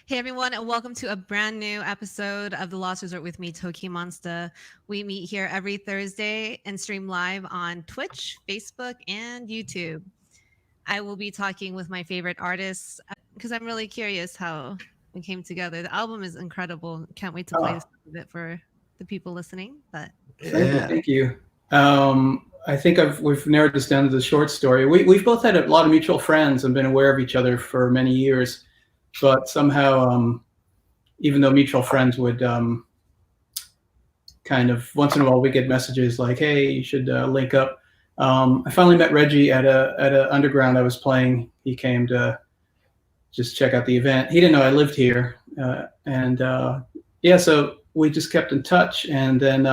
Hey everyone, and welcome to a brand new episode of the Lost Resort with me, TOKiMONSTA. We meet here every Thursday and stream live on Twitch, Facebook, and YouTube. I will be talking with my favorite artists because I'm really curious how we came together. The album is incredible. Can't wait to play this a bit for the people listening. But thank you. I think we've narrowed this down to the short story. We've both had a lot of mutual friends and been aware of each other for many years. But somehow, even though mutual friends would kind of once in a while we get messages like, "Hey, you should link up." I finally met Reggie at a underground I was playing. He came to just check out the event. He didn't know I lived here, so we just kept in touch. And then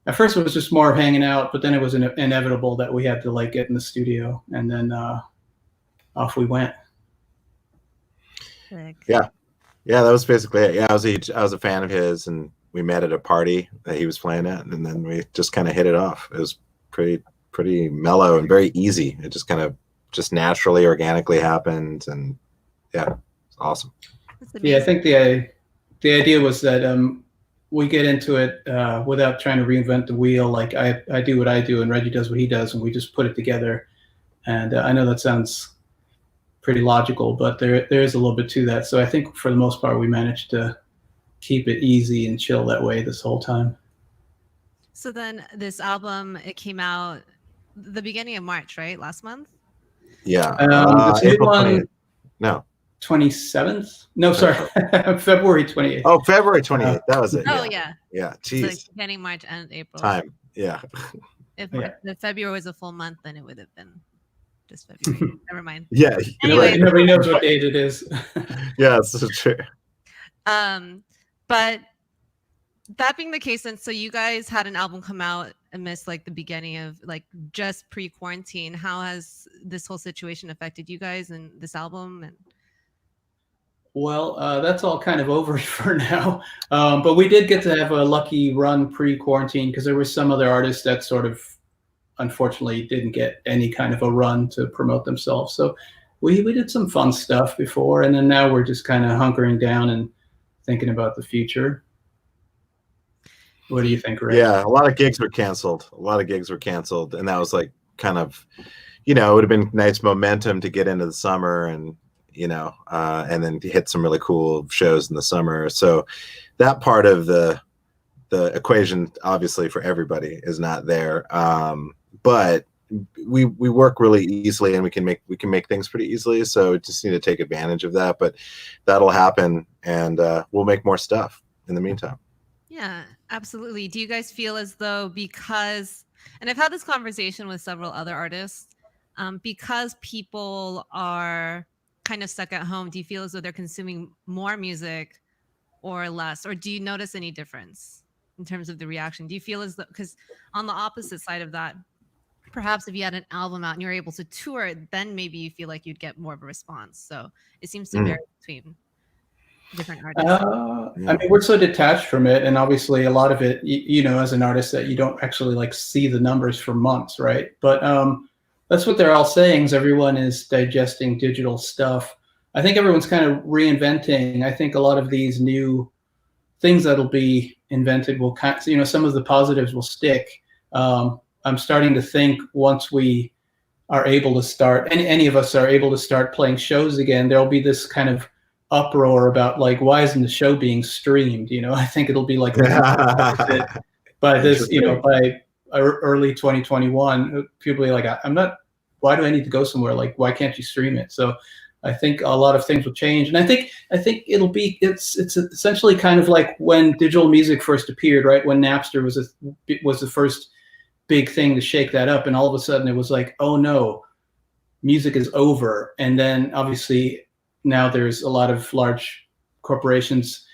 at first it was just more of hanging out, but then it was inevitable that we had to like get in the studio, and then off we went. Yeah, that was basically it. Yeah, I was a fan of his, and we met at a party that he was playing at, and then we just kind of hit it off. It was pretty mellow and very easy. It just kind of naturally, organically happened, and yeah, it's awesome. Yeah, I think the idea was that we get into it without trying to reinvent the wheel. Like I do what I do, and Reggie does what he does, and we just put it together. And I know that sounds pretty logical, but there is a little bit to that. So I think for the most part, we managed to keep it easy and chill that way this whole time. So then this album, it came out the beginning of March, right? Last month? Yeah. April 20th. No. 27th? No, sorry. February 28th. Oh, February 28th. That was it. Oh, yeah. Yeah. Geez. So beginning March and April. Time. Yeah. If February was a full month, then it would have been just February. Never mind. Yeah. Anyway, nobody knows what date it is. Yeah, it's so true. But that being the case, then so you guys had an album come out amidst like the beginning of like just pre-quarantine. How has this whole situation affected you guys and this album? And well, that's all kind of over for now. But we did get to have a lucky run pre-quarantine because there were some other artists that sort of unfortunately didn't get any kind of a run to promote themselves. So we did some fun stuff before, and then now we're just kind of hunkering down and thinking about the future. What do you think, Ray? Yeah, a lot of gigs were canceled. And that was like kind of, it would have been nice momentum to get into the summer and, and then hit some really cool shows in the summer. So that part of the equation, obviously for everybody, is not there. But we work really easily, and we can make things pretty easily. So we just need to take advantage of that. But that'll happen, and we'll make more stuff in the meantime. Yeah, absolutely. Do you guys feel as though because, and I've had this conversation with several other artists, because people are kind of stuck at home, do you feel as though they're consuming more music or less? Or do you notice any difference in terms of the reaction? Do you feel as though, because on the opposite side of that, perhaps if you had an album out and you're able to tour it, then maybe you feel like you'd get more of a response. So it seems to vary between different artists. I mean, we're so detached from it, and obviously a lot of it, as an artist, that you don't actually like see the numbers for months, right? But that's what they're all saying, is everyone is digesting digital stuff. I think everyone's kind of reinventing. I think a lot of these new things that'll be invented will some of the positives will stick. I'm starting to think once we are able to start, any of us are able to start playing shows again, there'll be this kind of uproar about like, why isn't the show being streamed? I think it'll be like by this, by early 2021, people will be like, why do I need to go somewhere? Like, why can't you stream it? So I think a lot of things will change. And I think it's essentially kind of like when digital music first appeared, right? When Napster was the first big thing to shake that up. And all of a sudden it was like, oh no, music is over. And then obviously now there's a lot of large corporations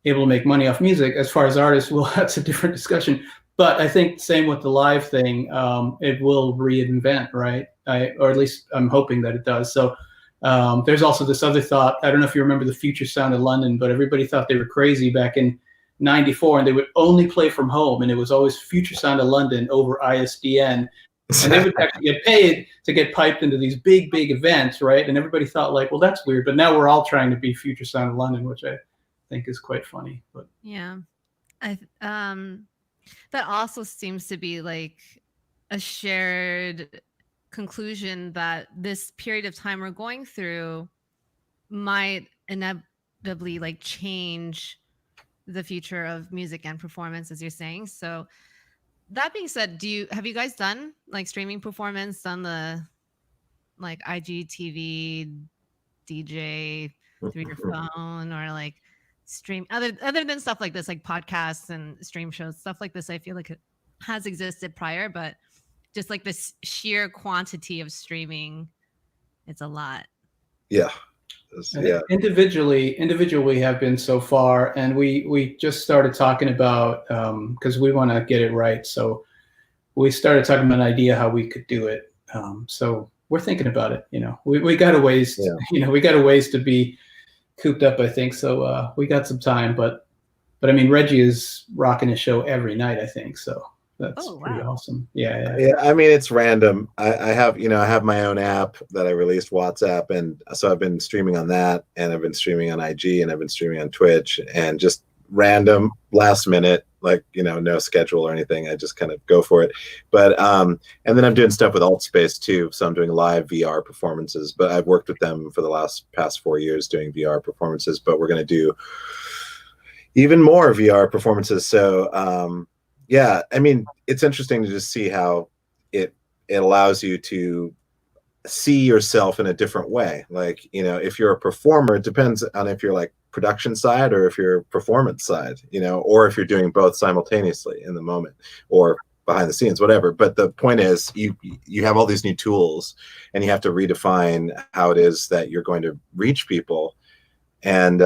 able to make money off music. As far as artists, well, that's a different discussion. But I think same with the live thing, it will reinvent, right? Or at least I'm hoping that it does. So there's also this other thought. I don't know if you remember the Future Sound of London, but everybody thought they were crazy back in '94, and they would only play from home, and it was always Future Sound of London over ISDN. And they would actually get paid to get piped into these big events, right? And everybody thought like, well, that's weird. But now we're all trying to be Future Sound of London, which I think is quite funny. But yeah, that also seems to be like a shared conclusion that this period of time we're going through might inevitably like change the future of music and performance, as you're saying. So that being said, have you guys done like streaming performance on the like IGTV DJ through your phone, or like stream other than stuff like this, like podcasts and stream shows, stuff like this? I feel like it has existed prior, but just like this sheer quantity of streaming, it's a lot. Yeah. Yeah. Individually we have been so far, and we just started talking about because we want to get it right. So we started talking about an idea how we could do it. So we're thinking about it. We got a ways. Yeah. We got a ways to be cooped up, I think. So we got some time, but I mean, Reggie is rocking his show every night, I think. So that's pretty awesome. Yeah. I mean, it's random. I have my own app that I released, WhatsApp, and so I've been streaming on that, and I've been streaming on IG, and I've been streaming on Twitch, and just random, last minute, like no schedule or anything. I just kind of go for it. But and then I'm doing stuff with Altspace too. So I'm doing live VR performances. But I've worked with them for the past 4 years doing VR performances. But we're going to do even more VR performances. So yeah, I mean, it's interesting to just see how it allows you to see yourself in a different way. Like, if you're a performer, it depends on if you're like production side or if you're performance side, or if you're doing both simultaneously in the moment or behind the scenes, whatever. But the point is you have all these new tools, and you have to redefine how it is that you're going to reach people. And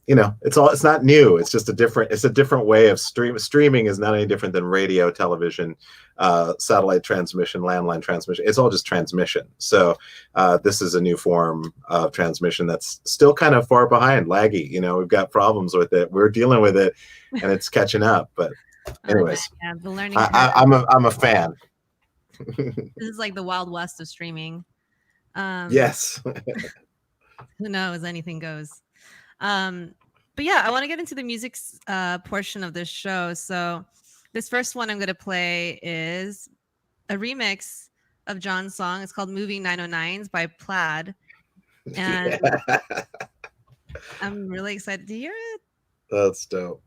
it's not new. It's just a different way of streaming is not any different than radio, television, satellite transmission, landline transmission. It's all just transmission. So this is a new form of transmission that's still kind of far behind, laggy. We've got problems with it. We're dealing with it, and it's catching up. But anyways, the learning. I'm a fan. This is like the Wild West of streaming. Yes. Who knows? Anything goes. But yeah, I want to get into the music portion of this show. So this first one I'm going to play is a remix of John's song. It's called Moving 909s by Plaid. And I'm really excited to hear it. That's dope.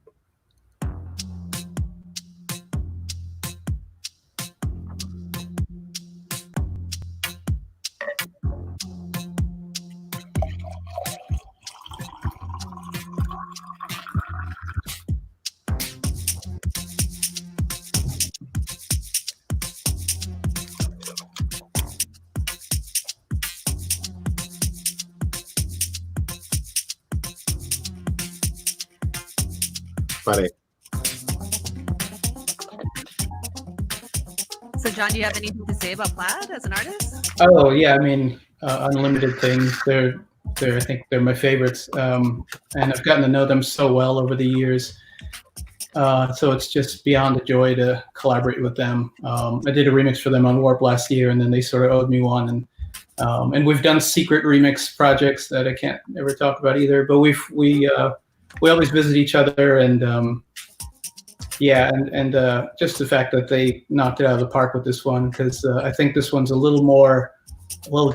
Funny. So, John, do you have anything to say about Plaid as an artist? Oh yeah, I mean, Unlimited Things. I think they're my favorites, and I've gotten to know them so well over the years. So it's just beyond a joy to collaborate with them. I did a remix for them on Warp last year, and then they sort of owed me one. And we've done secret remix projects that I can't ever talk about either. But we always visit each other, and just the fact that they knocked it out of the park with this one, because I think this one's a little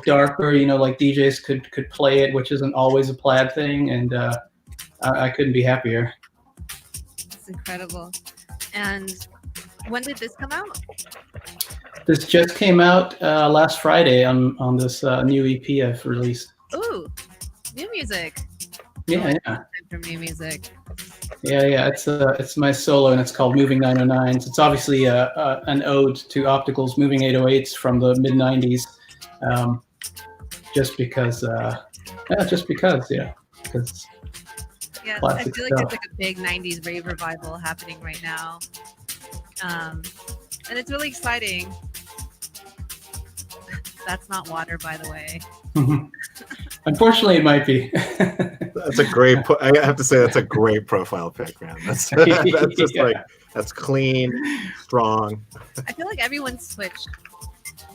darker. Like DJs could play it, which isn't always a Plaid thing, and I couldn't be happier. It's incredible. And when did this come out? This just came out last Friday on this new EP I've released. Ooh, new music. Yeah. From new music. Yeah. It's my solo, and it's called Moving 909s. It's obviously an ode to Optical's Moving 808s from the mid '90s. Just because. Yeah, I feel like there's like a big '90s rave revival happening right now, and it's really exciting. That's not water, by the way. Unfortunately, it might be. That's a great. I have to say that's a great profile pic, man. That's just like that's clean, strong. I feel like everyone switched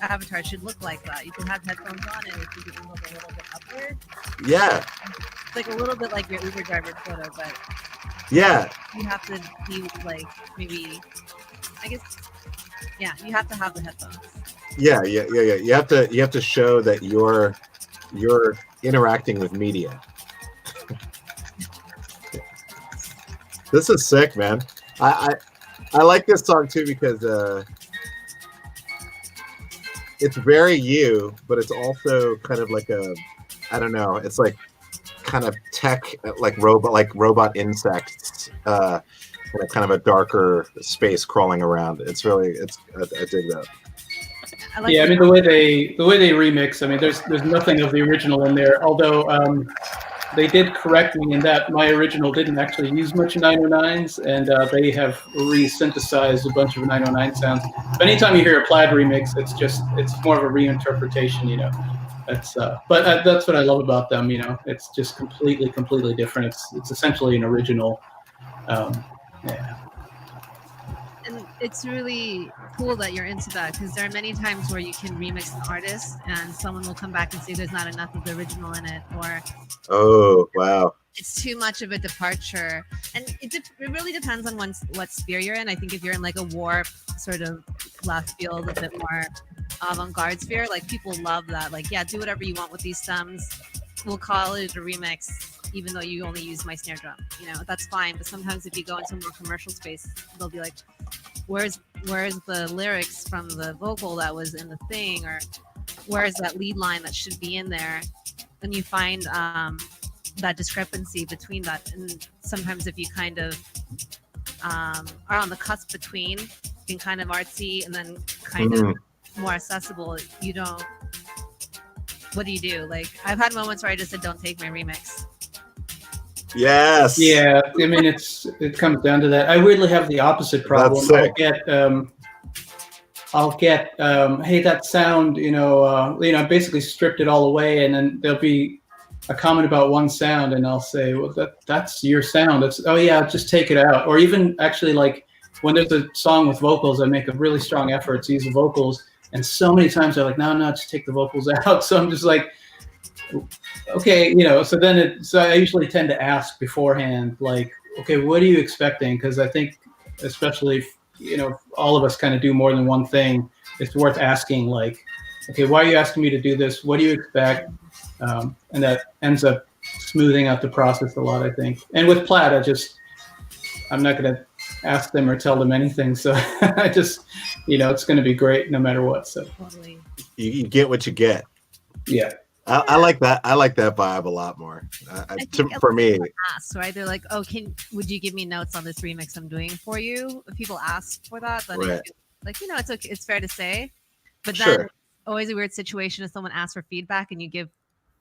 avatar should look like that. You can have headphones on and if you can look a little bit upward. Yeah. It's like a little bit like your Uber driver photo, but Yeah. you have to be like maybe I guess you have to have the headphones. Yeah. You have to show that you're interacting with media. This is sick, man. I like this song too because it's very you, but it's also kind of like I don't know. It's like kind of tech, like robot insects, in a kind of a darker space crawling around. I dig that. Like I mean the way they remix. I mean, there's nothing of the original in there. Although they did correct me in that my original didn't actually use much 909s, and they have re-synthesized a bunch of 909 sounds. But anytime you hear a Plaid remix, it's more of a reinterpretation, you know. But that's what I love about them, you know. It's just completely different. It's essentially an original. Yeah. And it's really cool that you're into that because there are many times where you can remix an artist and someone will come back and say there's not enough of the original in it, or Oh wow, it's too much of a departure. And it really depends on what sphere you're in. I think if you're in like a warp sort of left field, a bit more avant-garde sphere, like people love that. Like, yeah, do whatever you want with these stems. We'll call it a remix even though you only use my snare drum, you know, that's fine. But sometimes if you go into a more commercial space, they'll be like, where's the lyrics from the vocal that was in the thing, or where's that lead line that should be in there? And you find that discrepancy between that. And sometimes if you kind of are on the cusp between being kind of artsy and then kind of more accessible, you don't, what do you do? Like, I've had moments where I just said, don't take my remix. Yes. Yeah, I mean, it comes down to that. I weirdly have the opposite problem. I'll get hey, that sound, I basically stripped it all away, and then there'll be a comment about one sound, and I'll say, well, that's your sound. Oh yeah, just take it out. Or even actually, like when there's a song with vocals, I make a really strong effort to use the vocals, and so many times they're like, no, just take the vocals out. So I'm just like, okay, so I usually tend to ask beforehand, like, okay, what are you expecting? Because I think, especially if, all of us kind of do more than one thing, it's worth asking, like, okay, why are you asking me to do this? What do you expect? And that ends up smoothing out the process a lot, I think. And with Plaid, I'm not going to ask them or tell them anything. So I just, it's going to be great no matter what. So Totally. You get what you get. Yeah. I like that. I like that vibe a lot more. For me, ask, right? They're like, "Oh, would you give me notes on this remix I'm doing for you?" If people ask for that, then right. it's okay. It's fair to say, but then always a weird situation if someone asks for feedback and you give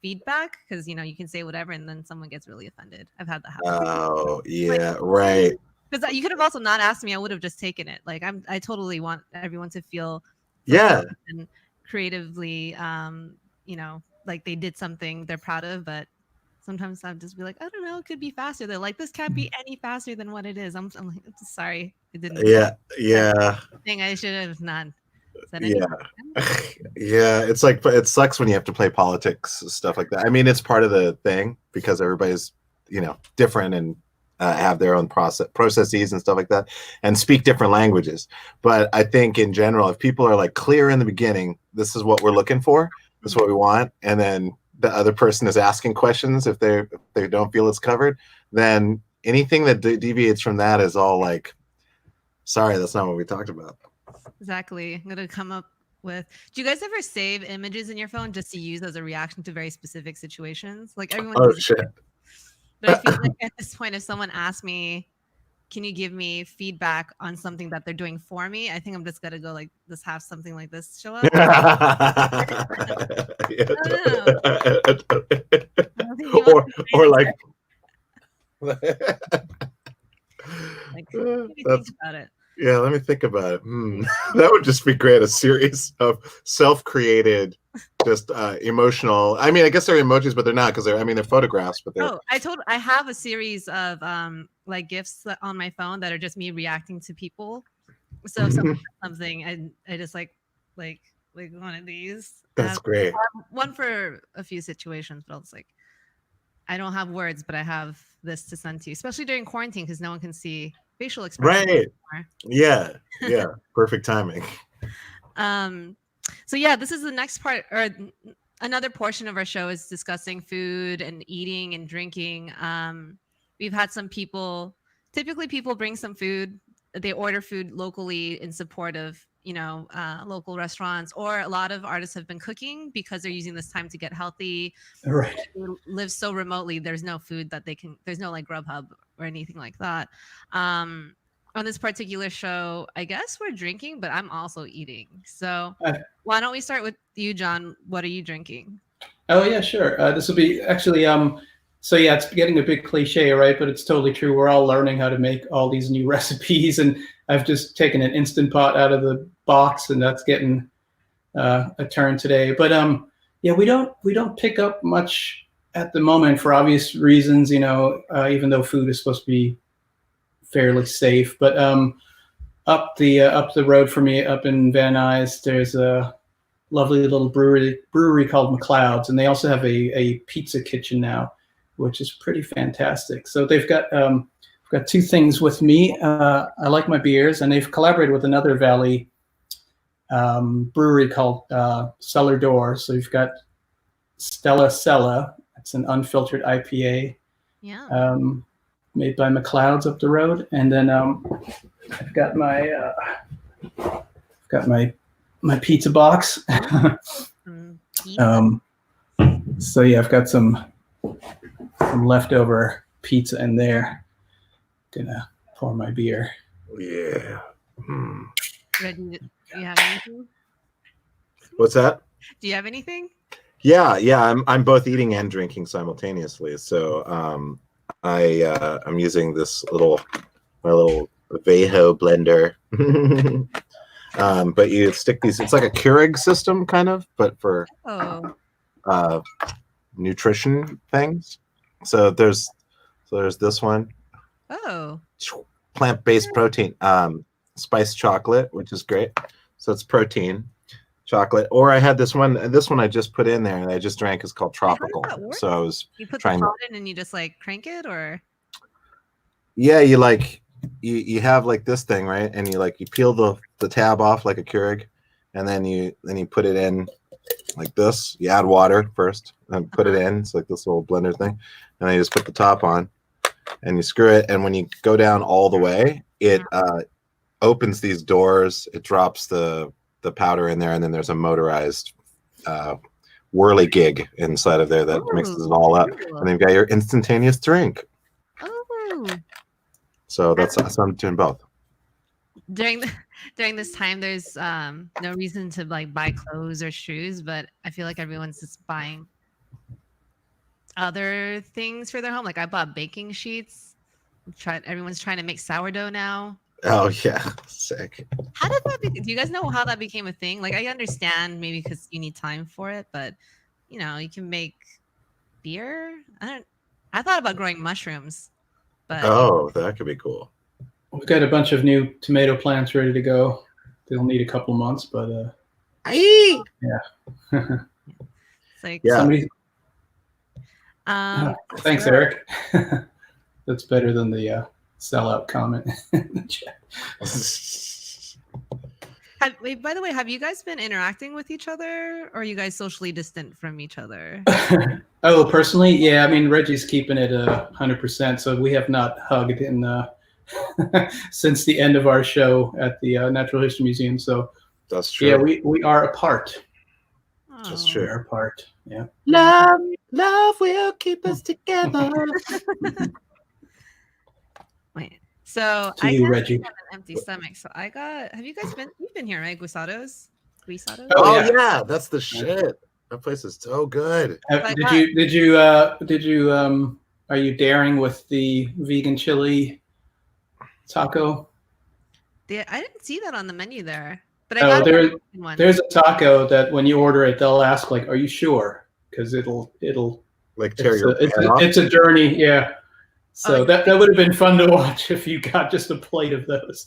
feedback because you can say whatever and then someone gets really offended. I've had that happen. Oh yeah, right. Because you could have also not asked me. I would have just taken it. Like I totally want everyone to feel and creatively, like they did something they're proud of, but sometimes I'll just be like, I don't know, it could be faster. They're like, this can't be any faster than what it is. I'm like, sorry, it didn't. Yeah. Thing I should have not said anything. Yeah, it's like, it sucks when you have to play politics, stuff like that. I mean, it's part of the thing because everybody's, different and have their own processes and stuff like that, and speak different languages. But I think in general, if people are like clear in the beginning, this is what we're looking for. This is what we want, and then the other person is asking questions if they don't feel it's covered, then anything that deviates from that is all like, sorry, that's not what we talked about. Exactly. I'm gonna come up with. Do you guys ever save images in your phone just to use as a reaction to very specific situations? Like everyone. Oh shit. But I feel like at this point, if someone asks me, can you give me feedback on something that they're doing for me? I think I'm just gonna go like, just have something like this show up. or like think about it. Yeah, let me think about it. That would just be great. A series of self-created, just emotional. I mean, I guess they're emojis, but they're not because they're photographs. But they're. Oh, I have a series of like GIFs on my phone that are just me reacting to people. So if someone says something, I just like like one of these. That's great. One for a few situations, but I was like, I don't have words, but I have this to send to you, especially during quarantine because no one can see facial expressions. Right. Yeah. Yeah. Perfect timing. So yeah, this is the next part, or another portion of our show is discussing food and eating and drinking. We've had some people, typically people bring some food, they order food locally in support of, local restaurants, or a lot of artists have been cooking because they're using this time to get healthy. Right. They live so remotely, there's no food that they can, there's no like Grubhub or anything like that. On this particular show, I guess we're drinking, but I'm also eating. So why don't we start with you, John? What are you drinking? Oh yeah, sure. This will be actually so yeah, it's getting a big cliche, right? But it's totally true. We're all learning how to make all these new recipes, and I've just taken an Instant Pot out of the box, and that's getting a turn today. But yeah, we don't pick up much at the moment for obvious reasons, even though food is supposed to be fairly safe. But up the road for me, up in Van Nuys, there's a lovely little brewery called McLeod's, and they also have a pizza kitchen now, which is pretty fantastic. So they've got two things with me. I like my beers, and they've collaborated with another Valley brewery called Cellar Door. So you've got Stella Cella. It's an unfiltered IPA. Yeah. Made by McLeod's up the road, and then I've got my pizza box. So yeah, I've got some leftover pizza in there. Gonna pour my beer. Yeah. Reggie, do you have anything? What's that? Do you have anything? Yeah. I'm both eating and drinking simultaneously. So I'm using my little Vejo blender. But you stick these. It's like a Keurig system, kind of, but for nutrition things. So there's this one. Oh. Plant-based protein, spiced chocolate, which is great. So it's protein, chocolate. Or I had this one. This one I just put in there and I just drank. It's called Tropical. So I was you put trying the pot in and you just like crank it, or? Yeah, you have like this thing, right? And you peel the tab off like a Keurig, and then you put it in like this. You add water first, and put it in. It's like this little blender thing, and then you just put the top on, and you screw it. And when you go down all the way, it opens these doors. It drops the powder in there, and then there's a motorized whirly gig inside of there that mixes it all up, and then you've got your instantaneous drink. Oh. So that's I'm doing both. During this time, there's no reason to like buy clothes or shoes, but I feel like everyone's just buying other things for their home. Like I bought baking sheets. Everyone's trying to make sourdough now. Oh yeah, sick. How did that? Do you guys know how that became a thing? Like I understand maybe because you need time for it, but you can make beer. I thought about growing mushrooms, but that could be cool. We've got a bunch of new tomato plants ready to go. They'll need a couple months, but yeah. It's like somebody. Thanks, Eric. That's better than the sellout comment in the chat. By the way, have you guys been interacting with each other, or are you guys socially distant from each other? Oh, personally, yeah. I mean, Reggie's keeping it 100%, so we have not hugged in since the end of our show at the Natural History Museum. So that's true. Yeah, we are apart. That's true. We are apart. Yeah. Love will keep us together. Wait. So to you, Reggie. have an empty stomach. So have you guys you've been here, right? Guisados? Oh yeah, that's the shit. That place is so good. Did you are you daring with the vegan chili taco? Yeah, I didn't see that on the menu there. But I got one. There's a taco that when you order it, they'll ask like, "Are you sure?" Because it'll like tear your it's a journey. Yeah. So that would have been fun to watch if you got just a plate of those.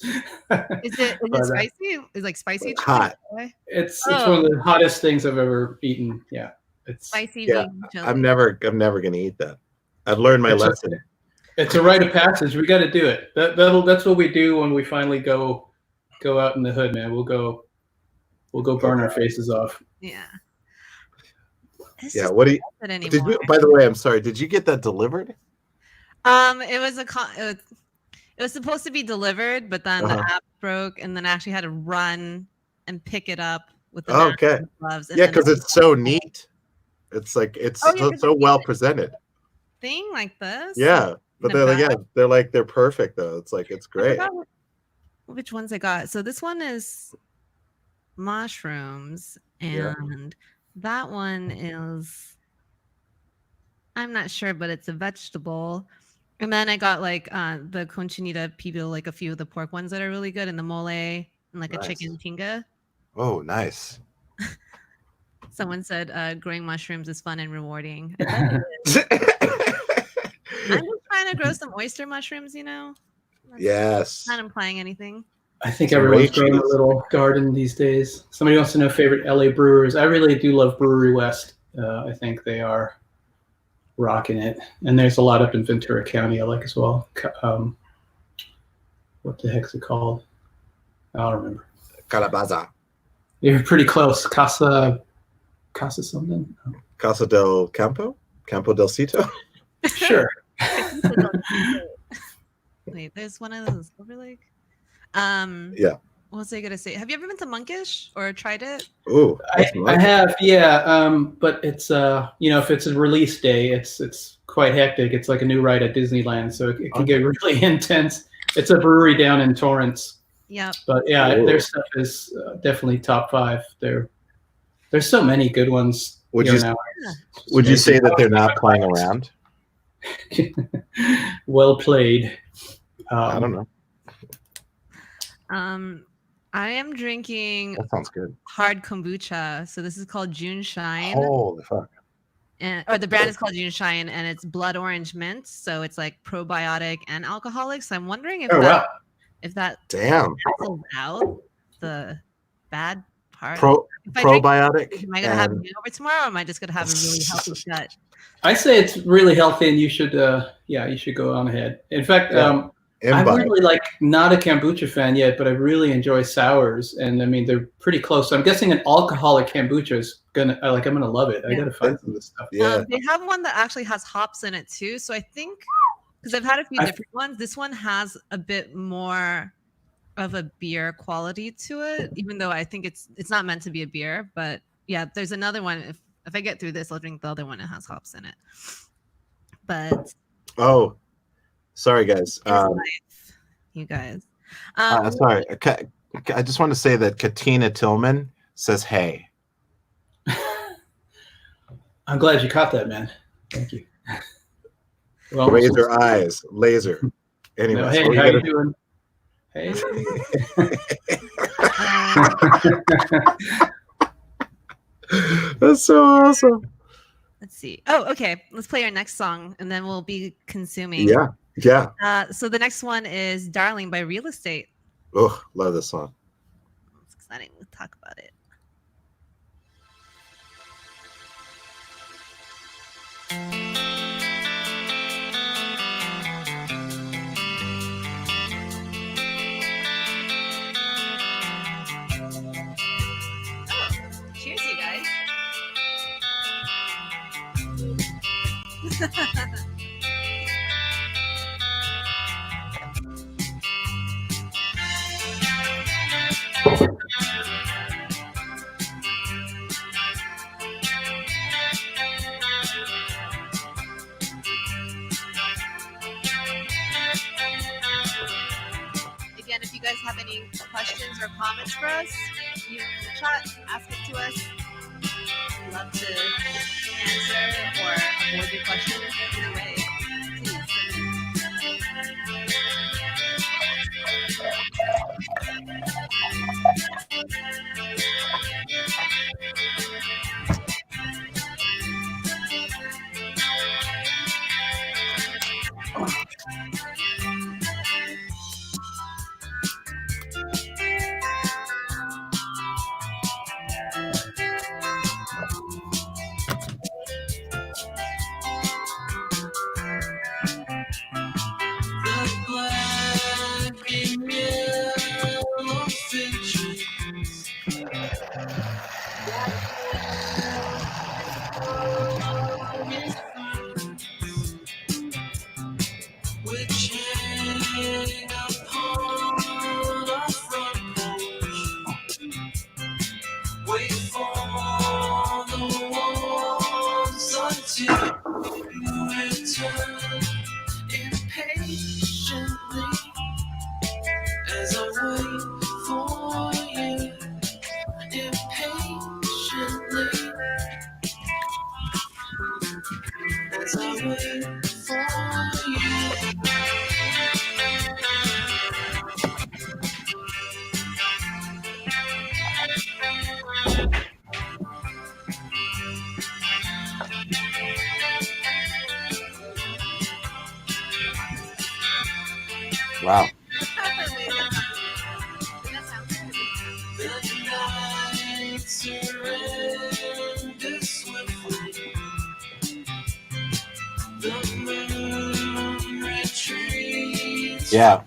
Is it spicy? Is like spicy hot? It's one of the hottest things I've ever eaten. Yeah, it's spicy vegan chili. I'm never gonna eat that. I've learned my lesson. It's a rite of passage. We got to do it. That's what we do when we finally go out in the hood, man. We'll go burn our faces off. Yeah. Yeah. What do you? Did you? By the way, I'm sorry. Did you get that delivered? It was supposed to be delivered, but then the app broke, and then I actually had to run and pick it up with the gloves. Yeah, because it's so neat. It's like it's so well presented. Thing like this. Yeah, but they're perfect though. It's like it's great. Which ones I got? So this one is mushrooms, and that one is, I'm not sure, but it's a vegetable. And then I got like the conchinita pibil, like a few of the pork ones that are really good, and the mole, and like a chicken tinga. Oh, nice. Someone said growing mushrooms is fun and rewarding. I bet it is. I'm just trying to grow some oyster mushrooms, Yes. Not implying anything. I think everyone's growing a little garden these days. Somebody wants to know favorite LA brewers. I really do love Brewery West. I think they are rocking it. And there's a lot up in Ventura County I like as well. What the heck's it called? I don't remember. Calabaza. You're pretty close. Casa something? Casa del Campo? Campo del Cito? Sure. Wait, there's one of those Silver Lake. Yeah. What was I gonna say? Have you ever been to Monkish or tried it? Oh, I have, yeah. But it's if it's a release day, it's quite hectic. It's like a new ride at Disneyland, so it can get really intense. It's a brewery down in Torrance. Yeah. But yeah, their stuff is definitely top 5. There's so many good ones. Would you say that they're not playing around? Well played. I don't know. I am drinking. That sounds good. Hard kombucha. So this is called June Shine. Holy fuck! Or the brand is called June Shine, and it's blood orange mint. So it's like probiotic and alcoholic. So I'm wondering if that cancels out the bad part. Probiotic. Am I gonna have it over tomorrow, or am I just gonna have a really healthy gut? I say it's really healthy, and you should go on ahead. In fact, I'm really not a kombucha fan yet, but I really enjoy sours, and I mean they're pretty close. So I'm guessing an alcoholic kombucha is I'm gonna love it. I gotta find some of this stuff. Yeah, they have one that actually has hops in it too. So I think because I've had a few different ones, this one has a bit more of a beer quality to it, even though I think it's not meant to be a beer. But yeah, there's another one. If I get through this, I'll drink the other one that has hops in it. But sorry guys. You guys. Sorry. I just want to say that Katina Tillman says hey. I'm glad you caught that, man. Thank you. Well, Razor eyes, laser. Anyway, no, hey, how you doing? Hey. That's so awesome. Let's see. Oh, okay. Let's play our next song, and then we'll be consuming. Yeah. So the next one is "Darling" by Real Estate. Oh, love this song. It's exciting. We'll talk about it. Cheers, you guys. Again, if you guys have any questions or comments for us, you can chat, ask it to us. We'd love to answer or avoid your question either way. As I wait for you impatiently, as I wait for you. Wow. The night surrenders swiftly. The moon retreats. Yeah.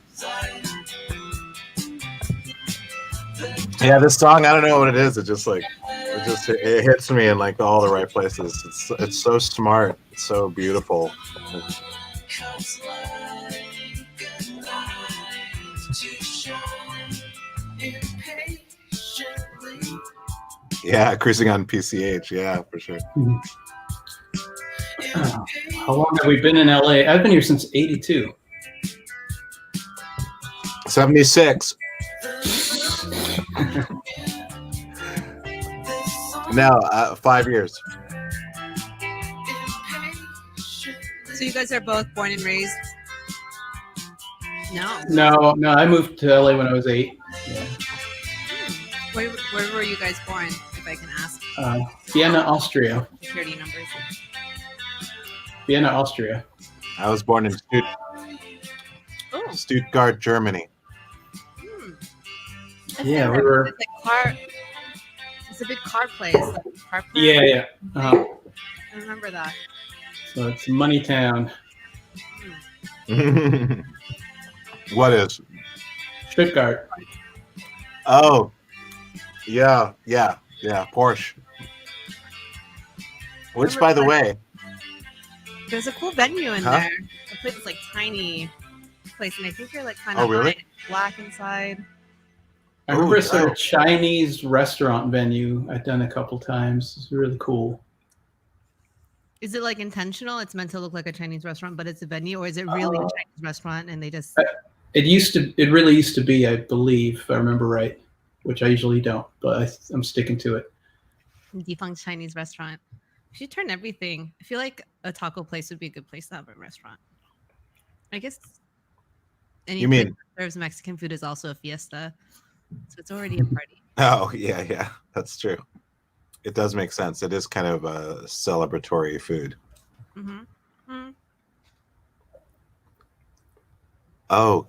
Yeah, this song, I don't know what it is. It just like it hits me in like all the right places. It's so smart. It's so beautiful. Cuts like a knife to shine impatiently. Yeah, cruising on PCH. Yeah, for sure. How long have we been in LA? I've been here since '82. 76. No, 5 years. So you guys are both born and raised? No. No, I moved to LA when I was 8. Yeah. Where were you guys born, if I can ask? Vienna, Austria. Security numbers. Vienna, Austria. I was born in Oh. Stuttgart, Germany. Yeah, we were. It's like it's a big car place. Like car park. Yeah. I remember that. So it's Money Town. What is? Stuttgart. Oh, yeah. Porsche. Which, by the way, there's a cool venue in there. The place is like tiny place, and I think you're like kind of really? black inside. I remember a sort of Chinese restaurant venue I've done a couple times. It's really cool. Is it like intentional? It's meant to look like a Chinese restaurant, but it's a venue, or is it really a Chinese restaurant and they just? It really used to be, I believe, if I remember right, which I usually don't, but I'm sticking to it. Defunct Chinese restaurant. You should turn everything. I feel like a taco place would be a good place to have a restaurant. I guess. Any place that serves Mexican food is also a fiesta, so it's already a party. Oh yeah, that's true. It does make sense. It is kind of a celebratory food. Mm-hmm. Mm-hmm. Oh,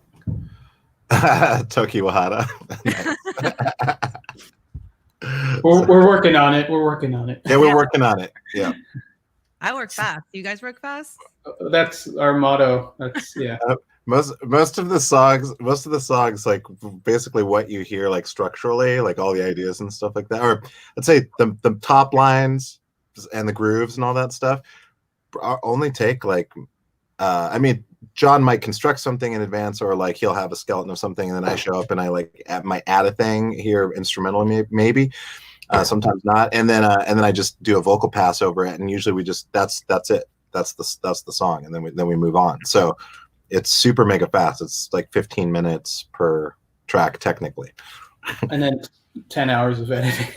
Tokimonssta. We're working on it. Yeah, we're working on it. Yeah. I work fast. Do you guys work fast? That's our motto. That's Most of the songs, like basically what you hear, like structurally, like all the ideas and stuff like that, or let's say the top lines and the grooves and all that stuff, only take like, I mean, John might construct something in advance, or like he'll have a skeleton of something, and then I show up and I like might add a thing here instrumentally, maybe. Sometimes not, and then I just do a vocal pass over it, and usually we just that's it. That's the song, and then we move on. So it's super mega fast. It's like 15 minutes per track technically, and then 10 hours of editing.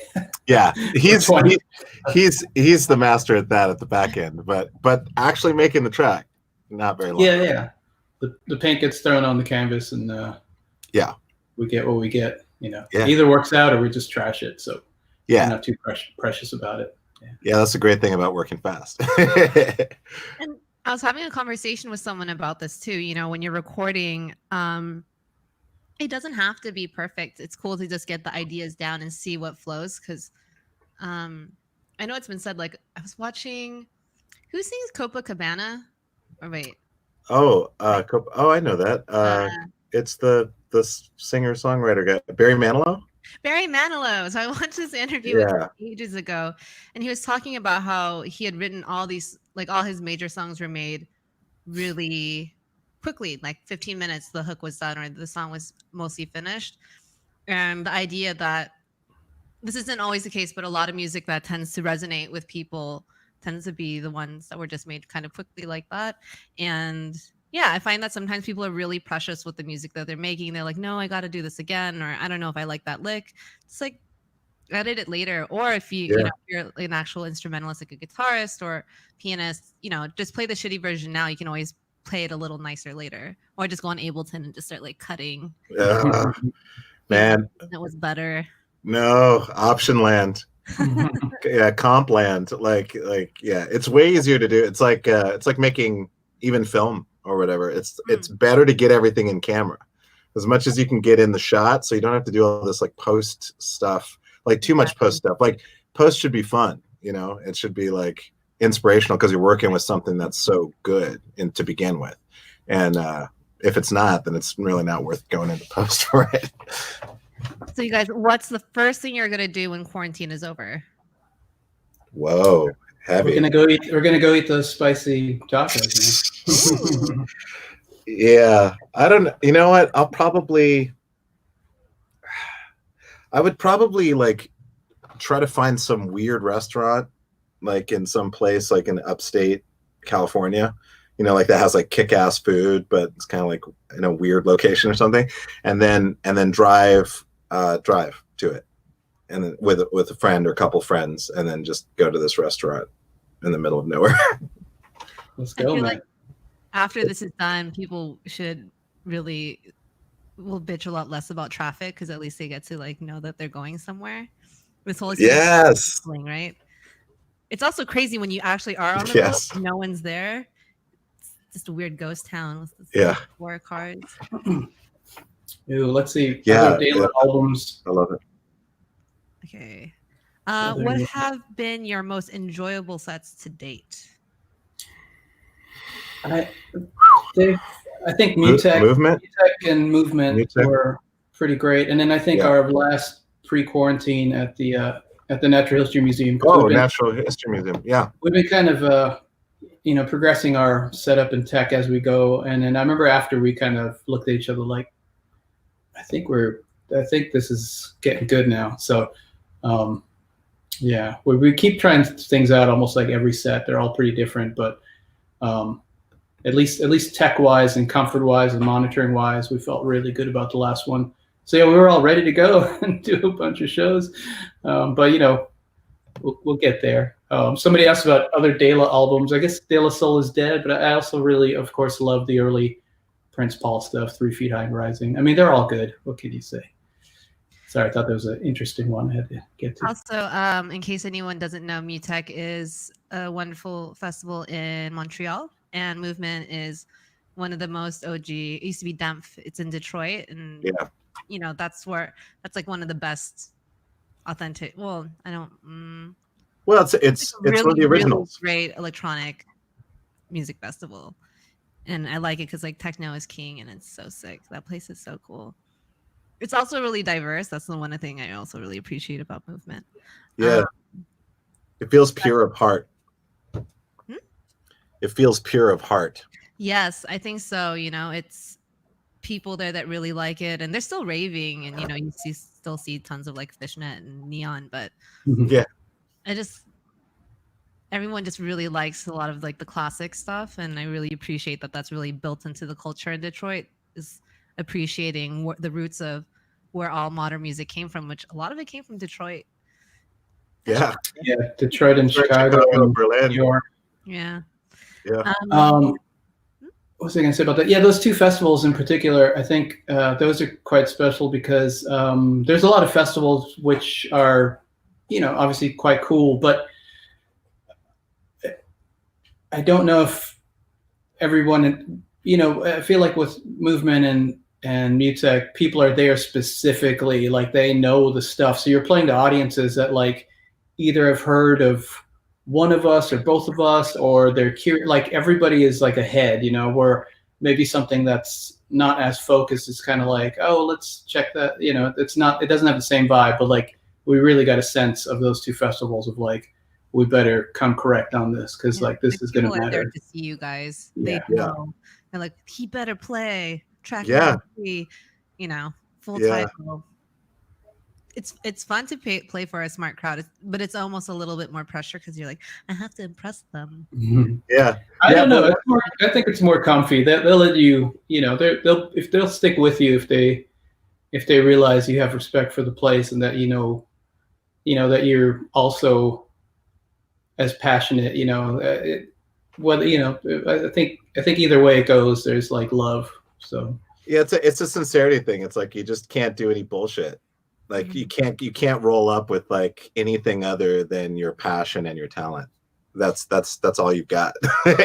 Yeah, he's the master at that at the back end, but actually making the track not very long. Yeah. The paint gets thrown on the canvas, and we get what we get. Either works out or we just trash it. So. Yeah, I'm not too precious about it. Yeah, that's a great thing about working fast. And I was having a conversation with someone about this too. When you're recording, it doesn't have to be perfect. It's cool to just get the ideas down and see what flows. Because I know it's been said, like, I was watching, who sings Copacabana? Or wait. Oh, I know that. It's the singer-songwriter guy, Barry Manilow. Barry Manilow. So I watched this interview with him ages ago, and he was talking about how he had written all these, like all his major songs were made really quickly, like 15 minutes, the hook was done or the song was mostly finished. And the idea that this isn't always the case, but a lot of music that tends to resonate with people tends to be the ones that were just made kind of quickly like that. And Yeah, I find that sometimes people are really precious with the music that they're making. They're like, no, I got to do this again, or I don't know if I like that lick. It's like, edit it later. Or if you know, if you're an actual instrumentalist, like a guitarist or pianist, you know, just play the shitty version now. You can always play it a little nicer later, or just go on Ableton and just start like cutting. Man, It was better. no, option land. Yeah, comp land. Like yeah, it's way easier to do. It's like making even film or whatever. It's better to get everything in camera as much as you can get in the shot, so you don't have to do all this like post stuff, like too much post stuff. Like post should be fun, you know. It should be like inspirational because you're working with something that's so good and to begin with. And if it's not, then it's really not worth going into post for it. So you guys, what's the first thing you're gonna do when quarantine is over? Whoa, heavy. We're gonna go eat those spicy tacos, man. Yeah, I don't know. You know what? I would probably like try to find some weird restaurant, like in some place like in upstate California, you know, like that has like kick-ass food, but it's kind of like in a weird location or something, and then drive to it, and then with a friend or a couple friends, and then just go to this restaurant in the middle of nowhere. Let's I go, feel man. like after this is done, people will bitch a lot less about traffic because at least they get to like know that they're going somewhere. This whole Yes. thing, right? It's also crazy when you actually are on the Yes. road, no one's there. It's just a weird ghost town with this Yeah. 4 cars. Ooh, let's see. Yeah, Other Dayla albums. I love it. Okay. Other What than- have been your most enjoyable sets to date? I think Mutek Movement. and Movement Mutek. were pretty great, and then I think Yeah. our last pre-quarantine at the Natural History Museum. 'cause Oh, we've been- Natural History Museum. Yeah. We've been kind of progressing our setup and tech as we go, and then I remember after we kind of looked at each other like, I think this is getting good now. So yeah, we keep trying things out almost like every set. They're all pretty different, but at least tech wise and comfort wise and monitoring wise, we felt really good about the last one. So yeah, we were all ready to go and do a bunch of shows, but you know, we'll get there. Somebody asked about other Dayla albums. I guess De La Soul is dead, but I also really, of course, love the early Prince Paul stuff, 3 Feet High and Rising. I mean, they're all good. What can you say? Sorry, I thought that was an interesting one I had to get to. Also, in case anyone doesn't know, Mutek is a wonderful festival in Montreal, and Movement is one of the most OG. It used to be Demph. It's in Detroit, and Yeah. you know that's like one of the best authentic. Well, I don't. Well, it's one of the originals. Really great electronic music festival, and I like it because like techno is king, and it's so sick. That place is so cool. It's also really diverse. That's the one thing I also really appreciate about Movement. Yeah. It feels pure of heart. It feels pure of heart. Yes, I think so. You know, it's people there that really like it, and they're still raving, and you know, you still see tons of like fishnet and neon, but Yeah. Everyone just really likes a lot of like the classic stuff, and I really appreciate that that's really built into the culture in Detroit, is appreciating the roots of where all modern music came from, which a lot of it came from Detroit. Yeah. Yeah, Detroit and Chicago and Berlin. New York. Yeah. Yeah. What was I going to say about that? Yeah, those 2 festivals in particular, I think those are quite special because there's a lot of festivals which are, you know, obviously quite cool, but I don't know if everyone, you know, I feel like with Movement and Mutek, people are there specifically, like they know the stuff. So you're playing to audiences that like either have heard of one of us or both of us, or they're curious. Like everybody is like ahead, you know, where maybe something that's not as focused is kind of like, oh, let's check that. You know, it doesn't have the same vibe, but like we really got a sense of those 2 festivals of like, we better come correct on this because like this is going to matter. To see you guys, Yeah. they know. They're like, he better play track. Yeah. You know, full Yeah. title. it's fun to play for a smart crowd, but it's almost a little bit more pressure because you're like, I have to impress them. Yeah. I don't know. I think it's more comfy. They'll let you, they'll stick with you if they realize you have respect for the place and that that you're also as passionate. I think either way it goes, there's like love. So yeah, it's a sincerity thing. It's like you just can't do any bullshit. Like you can't roll up with like anything other than your passion and your talent. That's all you've got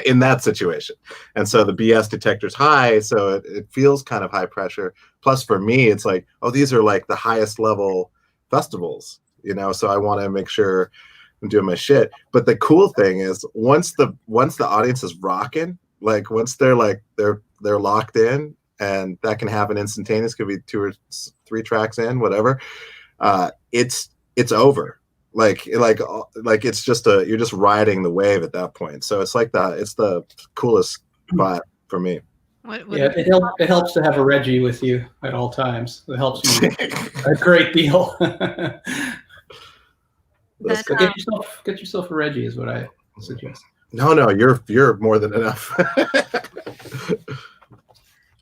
in that situation. And so the BS detector's high, so it feels kind of high pressure. Plus for me, it's like, oh, these are like the highest level festivals, so I want to make sure I'm doing my shit. But the cool thing is once the audience is rocking, like once they're locked in, and that can happen instantaneous, could be 2 or 3 tracks in, whatever. It's over. Like it's just you're just riding the wave at that point. So it's like it's the coolest spot for me. It helps to have a Reggie with you at all times. It helps you a great deal. So get yourself a Reggie is what I suggest. No, you're more than enough.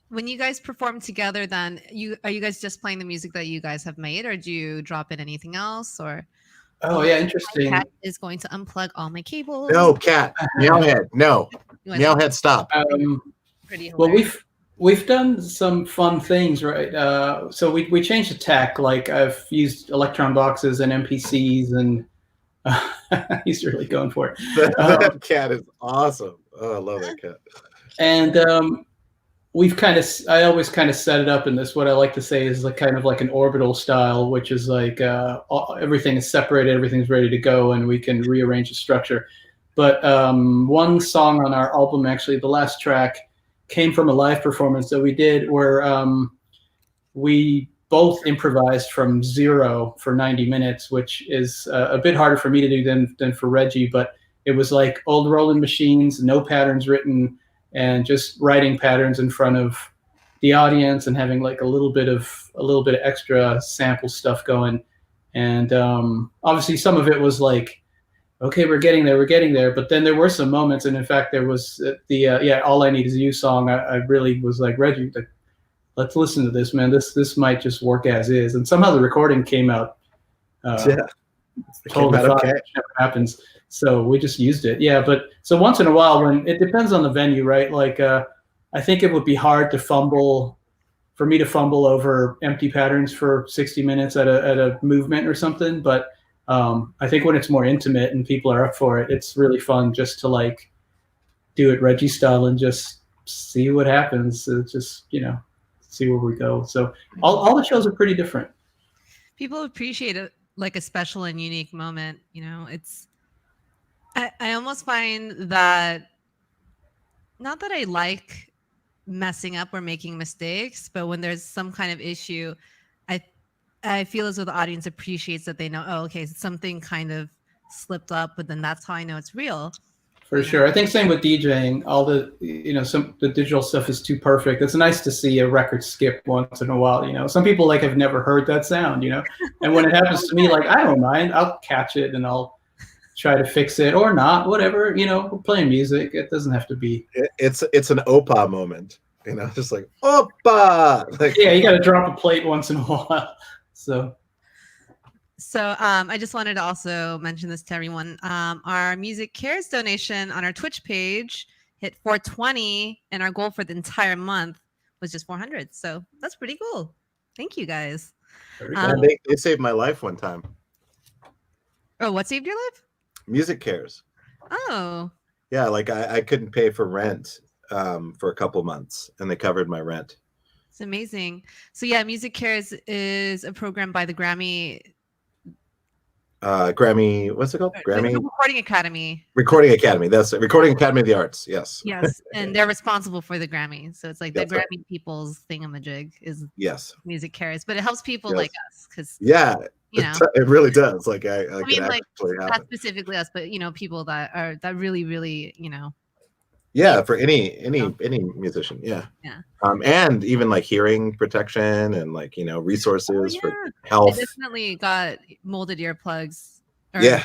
When you guys perform together, then are you guys just playing the music that you guys have made, or do you drop in anything else? Or oh yeah, interesting. My cat is going to unplug all my cables. No, cat, meowhead, no, meowhead, stop. Well, we've done some fun things, right? So we changed the tech. Like I've used Electron boxes and MPCs, and he's really going for it. That cat is awesome. Oh, I love that cat. And I always kind of set it up in this, what I like to say is like kind of like an orbital style, which is like everything is separated, everything's ready to go, and we can rearrange the structure. But one song on our album, actually, the last track, came from a live performance that we did where we both improvised from zero for 90 minutes, which is a bit harder for me to do than for Reggie, but it was like old rolling machines, no patterns written, and just writing patterns in front of the audience and having like a little bit of extra sample stuff going. And obviously some of it was like, okay, we're getting there. But then there were some moments, and in fact, there was All I Need Is You song. I really was like, Reggie, let's listen to this, man. This might just work as is. And somehow the recording came out. Totally fine. Okay. It never happens. So we just used it. Yeah, but so once in a while, when it depends on the venue, right? Like I think it would be hard for me to fumble over empty patterns for 60 minutes at a movement or something. But I think when it's more intimate and people are up for it, it's really fun just to like do it Reggie style and just see what happens. Just see where we go. So all the shows are pretty different. People appreciate it like a special and unique moment. It's. I almost find that, not that I like messing up or making mistakes, but when there's some kind of issue, I feel as though the audience appreciates that they know, oh, okay, something kind of slipped up, but then that's how I know it's real. For sure. I think same with DJing. All the the digital stuff is too perfect. It's nice to see a record skip once in a while. Some people like have never heard that sound, and when it happens to me, like I don't mind. I'll catch it and I'll try to fix it or not, whatever. We're playing music. It doesn't have to be. It's an Opa moment, just like Opa. Like, yeah, you got to drop a plate once in a while. So I just wanted to also mention this to everyone. Our Music Cares donation on our Twitch page hit 420, and our goal for the entire month was just 400. So that's pretty cool. Thank you guys. They saved my life one time. Oh, what saved your life? Music Cares. Oh. Yeah, like I couldn't pay for rent for a couple months, and they covered my rent. It's amazing. So yeah, Music Cares is a program by the Grammy. What's it called? Grammy Recording Academy. Recording Academy. That's it. Recording Academy of the Arts. Yes. Yes, and they're responsible for the Grammy. So it's like That's the Grammy right. people's thingamajig is Music Cares, but it helps people Yes. like us because it really does. Like I mean, like actually not happen. specifically us, but people that really, really, Yeah, for any musician. Yeah. Yeah. And even like hearing protection and like, you know, resources for I health. definitely got molded earplugs Yeah.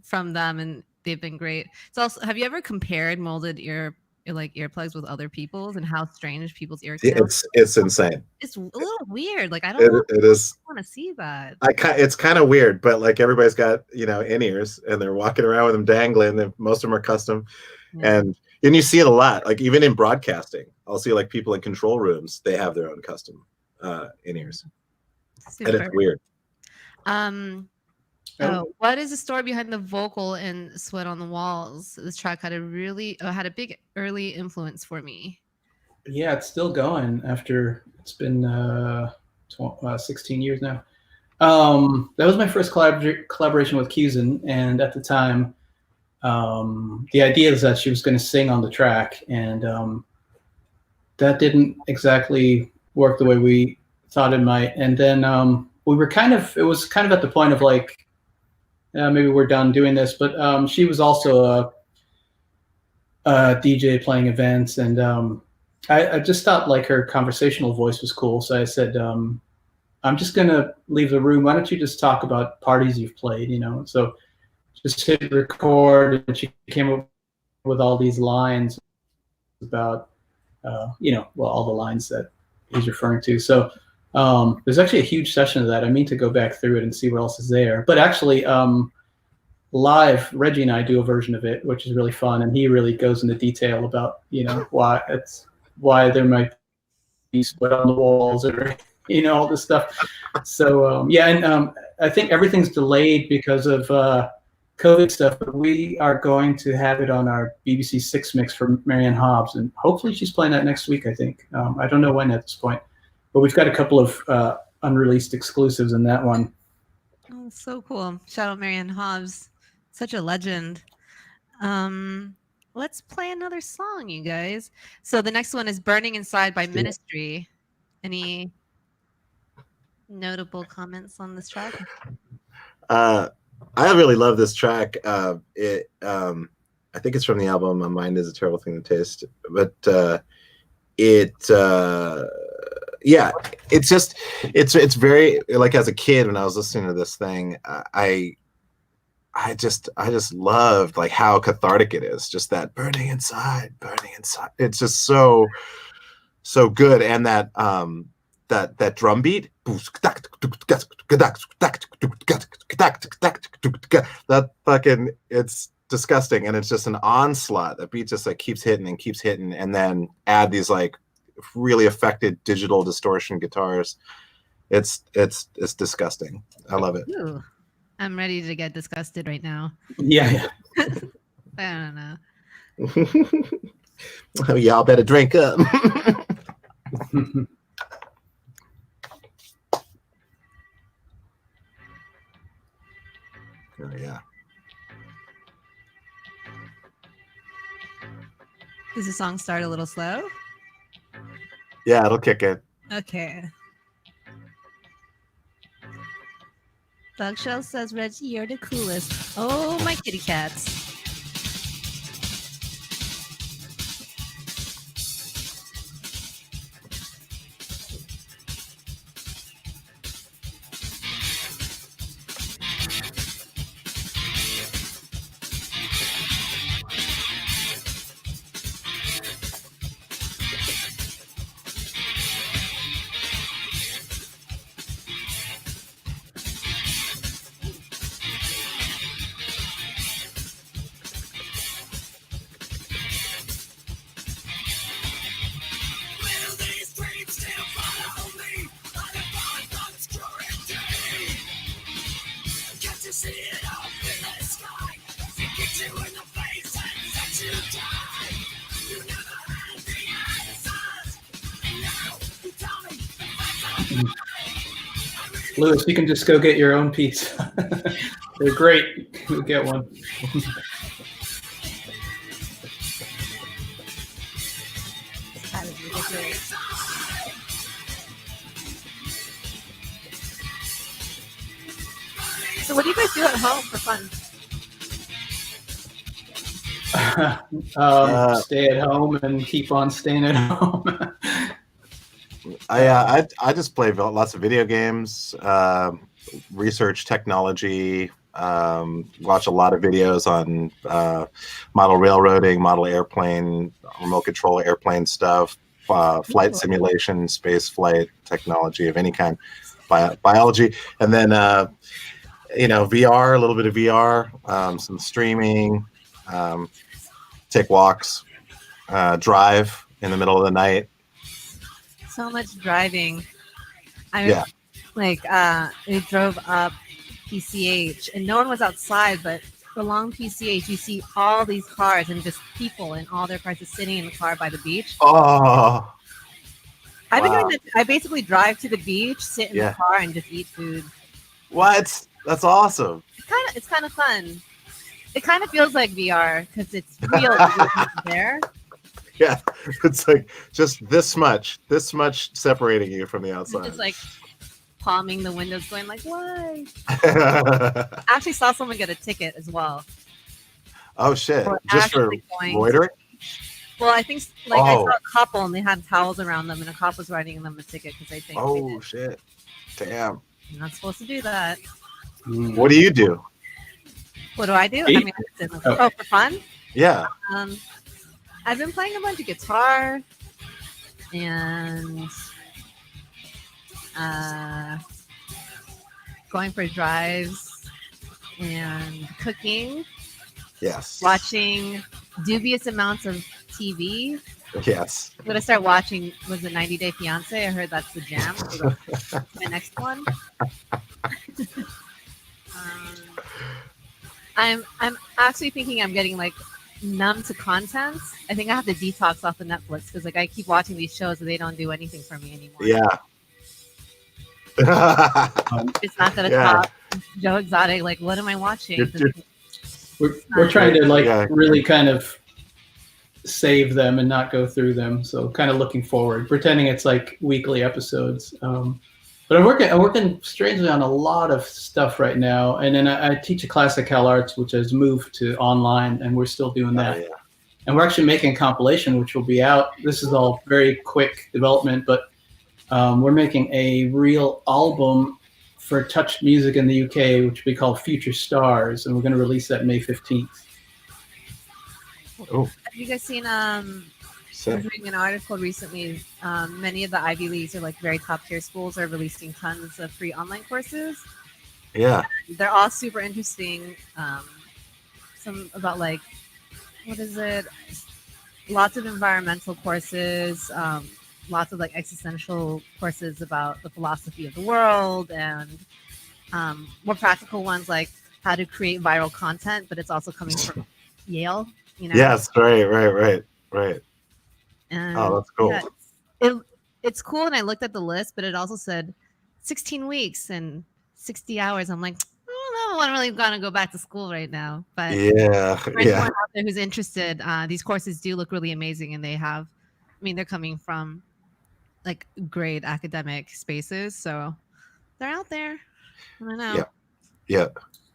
from them, and they've been great. It's also, have you ever compared molded earplugs with other people's and how strange people's ear sounds? It's insane. It's a little weird. Like, I don't know. It is. I want to see that. It's kind of weird, but like everybody's got, you know, in-ears and they're walking around with them dangling, and most of them are custom. Yeah. And you see it a lot, like even in broadcasting. I'll see like people in control rooms, they have their own custom in-ears. And it's weird. What is the story behind the vocal in Sweat on the Walls? This track had a big early influence for me. Yeah, it's still going after it's been 16 years now. That was my first collaboration with Cusin, and at the time, the idea is that she was going to sing on the track, and that didn't exactly work the way we thought it might. And then it was kind of at the point of like, maybe we're done doing this, but she was also a DJ playing events, and I just thought like her conversational voice was cool. So I said, I'm just going to leave the room. Why don't you just talk about parties you've played, you know? So just hit record, and she came up with all these lines about, all the lines that he's referring to. So there's actually a huge session of that. I mean to go back through it and see what else is there. But actually, live, Reggie and I do a version of it, which is really fun, and he really goes into detail about, you know, why there might be sweat on the walls, or you know, all this stuff. So and I think everything's delayed because of COVID stuff, but we are going to have it on our BBC6 mix for Marianne Hobbs, and hopefully she's playing that next week, I think. I don't know when at this point, but we've got a couple of unreleased exclusives in that one. Oh, so cool. Shout out Marianne Hobbs. Such a legend. Let's play another song, you guys. So the next one is Burning Inside by Ministry. Any notable comments on this track? I really love this track. I think it's from the album "My Mind Is a Terrible Thing to Taste," but it's very, like, as a kid when I was listening to this thing, I just loved like how cathartic it is. Just that burning inside. It's just so good, and that drum beat, that fucking, it's disgusting, and it's just an onslaught. The beat just like keeps hitting, and then add these like really affected digital distortion guitars. It's disgusting. I love it. Ooh, I'm ready to get disgusted right now. Yeah. I don't know. Y'all better drink up. Oh, yeah. Does the song start a little slow? Yeah, it'll kick it. Okay. Bugshell says, Reggie, you're the coolest. Oh, my kitty cats. Lewis, you can just go get your own piece. They're great. You'll get one. So what do you guys do at home for fun? Stay at home and keep on staying at home. I just play lots of video games, research technology, watch a lot of videos on model railroading, model airplane, remote control airplane stuff, flight simulation, space flight technology of any kind, biology, and then VR, a little bit of VR, some streaming, take walks, drive in the middle of the night. So much driving. Yeah. We drove up PCH and no one was outside, but along PCH you see all these cars and just people and all their cars just sitting in the car by the beach. Oh, I've been wow. doing that. I basically drive to the beach, sit in the car, and just eat food. What? That's awesome. It's kind of fun. It kind of feels like VR because it's real there. Yeah, it's like just this much separating you from the You're outside. just like palming the windows, going like, "Why?" I actually saw someone get a ticket as well. Oh shit! Or Just for actually going loitering? Well, I think I saw a couple and they had towels around them, and a cop was writing them a ticket because I think Oh shit! Damn. you're not supposed to do that. What do you do? What do I do? Eat? I mean, I sit in the- for fun. Yeah. I've been playing a bunch of guitar and going for drives and cooking, Yes. watching dubious amounts of TV. Yes. I'm gonna start watching. Was it 90 Day Fiance? I heard that's the jam. So that's my next one. I'm actually thinking I'm getting like numb to content. I think I have to detox off of Netflix because like I keep watching these shows and they don't do anything for me anymore. Yeah. It's not gonna Yeah. top Joe Exotic. Like, what am I watching? We're trying to Yeah. really kind of save them and not go through them. So kind of looking forward, pretending it's like weekly episodes. But I'm working strangely on a lot of stuff right now. And then I teach a class at Cal Arts, which has moved to online, and we're still doing that. Oh, yeah. And we're actually making a compilation, which will be out. This is all very quick development, but we're making a real album for touch music in the UK, which we call Future Stars, and we're going to release that May 15th. Oh, Have you guys seen? I was reading an article recently. Many of the Ivy Leagues or like very top tier schools are releasing tons of free online courses. yeah. They're all super interesting. Some about like, what is it? Lots of environmental courses, lots of like existential courses about the philosophy of the world, and more practical ones like how to create viral content, but it's also coming from Yale. You know? Yes. Right. And Oh, that's cool. yeah, it's cool. And I looked at the list, but it also said 16 weeks and 60 hours. I'm like, I don't know, I'm really gonna go back to school right now. But Yeah. for anyone out there who's interested, these courses do look really amazing, and they're coming from like great academic spaces, so they're out there. I don't know. Yeah.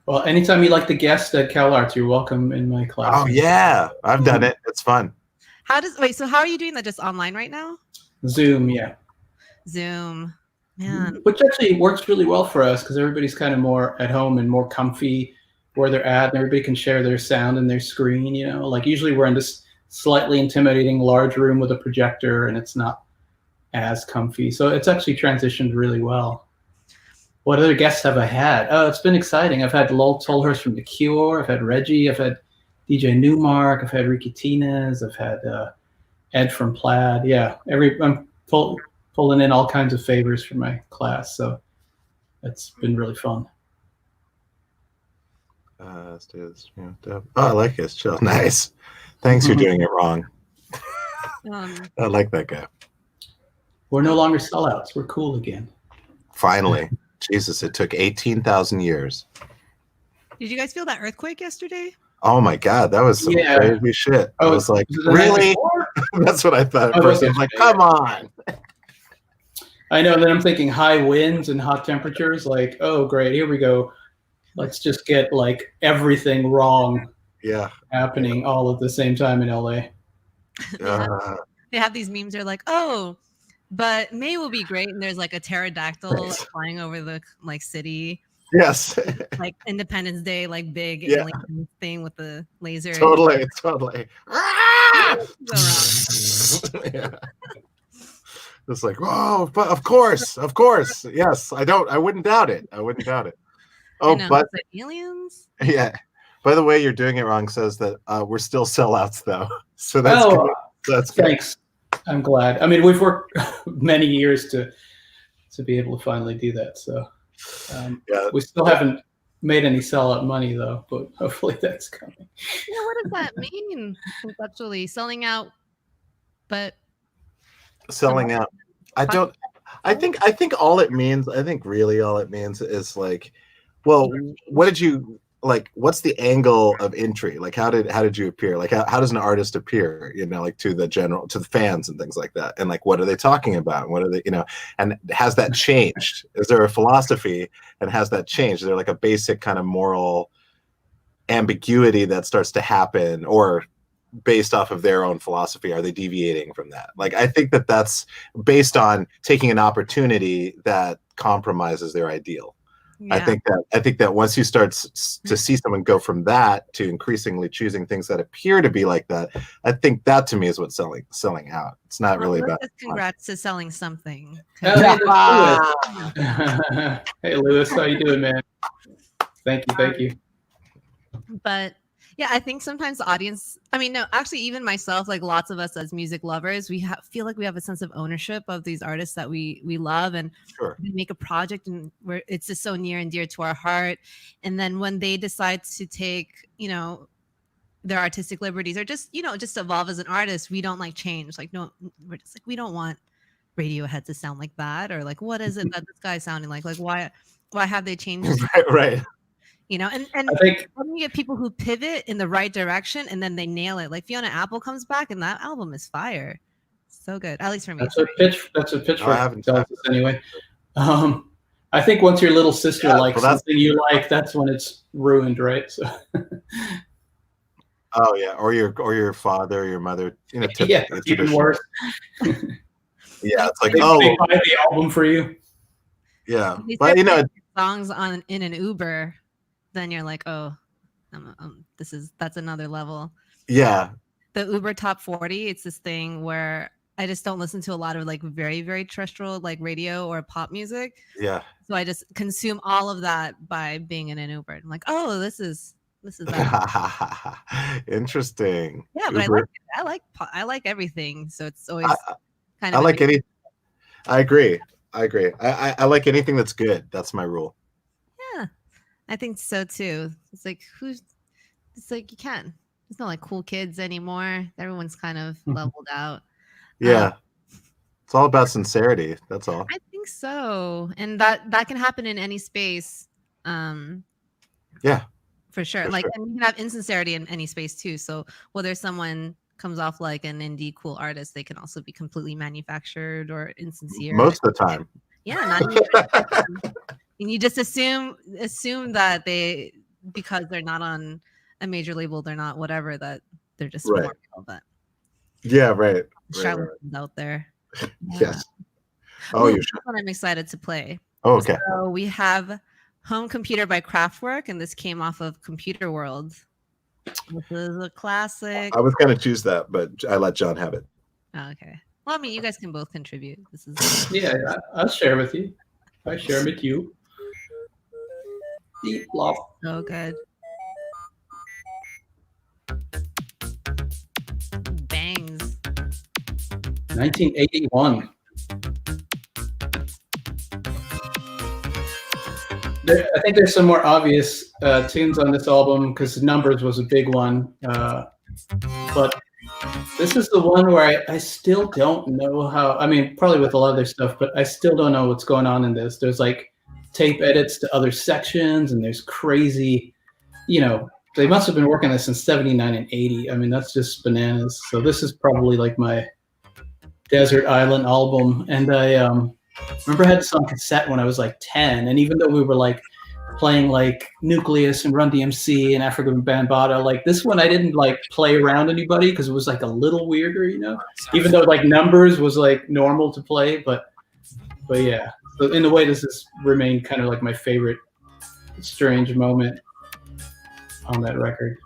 Well, anytime you like to guest at Cal Arts, you're welcome in my class. Oh yeah. I've done it. It's fun. So how are you doing that? Just online right now? Zoom, yeah. Zoom, man. Which actually works really well for us because everybody's kind of more at home and more comfy where they're at, and everybody can share their sound and their screen. You know, like usually we're in this slightly intimidating large room with a projector, and it's not as comfy. So it's actually transitioned really well. What other guests have I had? Oh, it's been exciting. I've had Lowell Tolhurst from The Cure. I've had Reggie. I've had DJ Newmark. I've had Ricky Tinez. I've had Ed from Plaid. Yeah, I'm pulling in all kinds of favors for my class. So it's been really fun. Oh, I like it. It's chill. Nice. Thanks for doing it wrong. I like that guy. We're no longer sellouts. We're cool again. Finally. Jesus, it took 18,000 years. Did you guys feel that earthquake yesterday? Oh my God, that was some crazy shit. I was like, really? That's what I thought at first. I was like, come on. I know. Then I'm thinking high winds and hot temperatures. Like, oh, great. Here we go. Let's just get like everything wrong Yeah. happening all at the same time in LA. They have these memes. They're like, oh, but May will be great, and there's like a pterodactyl Right. like, flying over the like city, Yes. like Independence Day, like big Yeah. alien thing with the laser. Totally. Go wrong. Yeah. It's like, oh, but of course, yes. I wouldn't doubt it. Oh, know, but it's like aliens. yeah. By the way, you're doing it wrong. Says that we're still sellouts though, so that's good. That's good. Thanks. I'm glad. I mean, we've worked many years to be able to finally do that. So Yeah. we still haven't made any sellout money though, but hopefully that's coming. Yeah, what does that mean conceptually? Selling out, but Selling out. I think really all it means is like, well, what did you like? What's the angle of entry? Like, how did you appear? Like, how does an artist appear? You know, like to the fans and things like that. And like, what are they talking about? What are they? You know, and has that changed? Is there a philosophy? And has that changed? Is there like a basic kind of moral ambiguity that starts to happen, or based off of their own philosophy, are they deviating from that? Like, I think that that's based on taking an opportunity that compromises their ideal. yeah. I think that once you start to see someone go from that to increasingly choosing things that appear to be like that, I think that to me is what's selling out. It's not really about. Congrats to selling something. Oh, hey, that's Lewis. Hey, Lewis, how you doing, man? Thank you. But yeah, I think sometimes the audience, I mean, no, actually, even myself, like lots of us as music lovers, we feel like we have a sense of ownership of these artists that we love, and Sure. we make a project and it's just so near and dear to our heart. And then when they decide to take, you know, their artistic liberties or just, you know, just evolve as an artist, we don't like change. Like, no, we're just like, we don't want Radiohead to sound like that, or like, what is it that this guy's sounding like? Like, why have they changed? Right. You know, and I think when you get people who pivot in the right direction and then they nail it, like Fiona Apple comes back and that album is fire, so good. At least for me. that's a Pitchfork haven't- tells us anyway. I think once your little sister likes something you like, that's when it's ruined, right? So. Oh yeah, or your father, or your mother. You know, Yeah, it's even worse. Yeah, it's like, They oh, buy the album for you. yeah, They but start you know, playing songs in an Uber, then you're like, oh, that's another level. yeah, The Uber Top 40, it's this thing where I just don't listen to a lot of like very, very terrestrial like radio or pop music. yeah. So I just consume all of that by being in an Uber. I'm like, oh, this is that. Interesting. Yeah, but Uber. I like everything. So it's always kind I of like any. I agree. I like anything that's good. That's my rule. Yeah, I think so too. It's like you can't. It's not like cool kids anymore. Everyone's kind of leveled out. Yeah, it's all about sincerity. That's all. I think so, and that can happen in any space. Yeah, for sure. For Like, sure. and you can have insincerity in any space too. So whether someone comes off like an indie cool artist, they can also be completely manufactured or insincere. most of the time. Yeah, not even. And you just assume that because they're not on a major label, they're not whatever, that they're just Right. more of that Yeah, right. charlatans out there. Yes. Oh, Ooh, you this should. one I'm excited to play. Oh, okay. So we have Home Computer by Kraftwerk, and this came off of Computer World. This is a classic. I was gonna choose that, but I let John have it. Oh, okay. Well, I mean, you guys can both contribute. This is Yeah, I'll share with you. I share with you. Deep love. so good. Bangs. 1981. I think there's some more obvious tunes on this album because Numbers was a big one. But this is the one where I still don't know how, I mean, probably with a lot of their stuff, but I still don't know what's going on in this. There's like tape edits to other sections, and there's crazy, they must have been working on this in 79 and 80. I mean, that's just bananas. So this is probably like my Desert Island album. And I remember I had this on cassette when I was like 10. And even though we were like playing like Nucleus and Run DMC and African Bambaataa. Like this one, I didn't like play around anybody because it was like a little weirder, you know. Even though like numbers was like normal to play, but yeah. So in a way, this has remained kind of like my favorite strange moment on that record.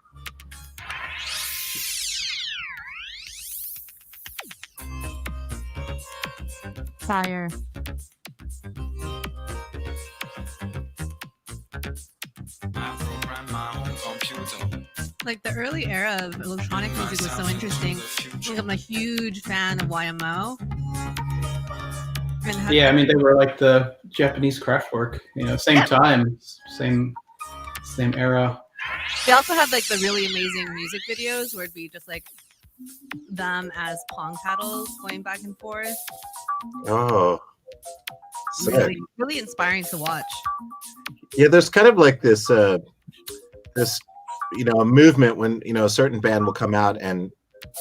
Fire. Like the early era of electronic music was so interesting. I'm a huge fan of YMO. Yeah, I mean they were like the Japanese Kraftwerk, you know, same time, same era. They also had like the really amazing music videos where it'd be just like them as pong paddles going back and forth. Oh, Really, really inspiring to watch. yeah. There's kind of like this this a movement when a certain band will come out and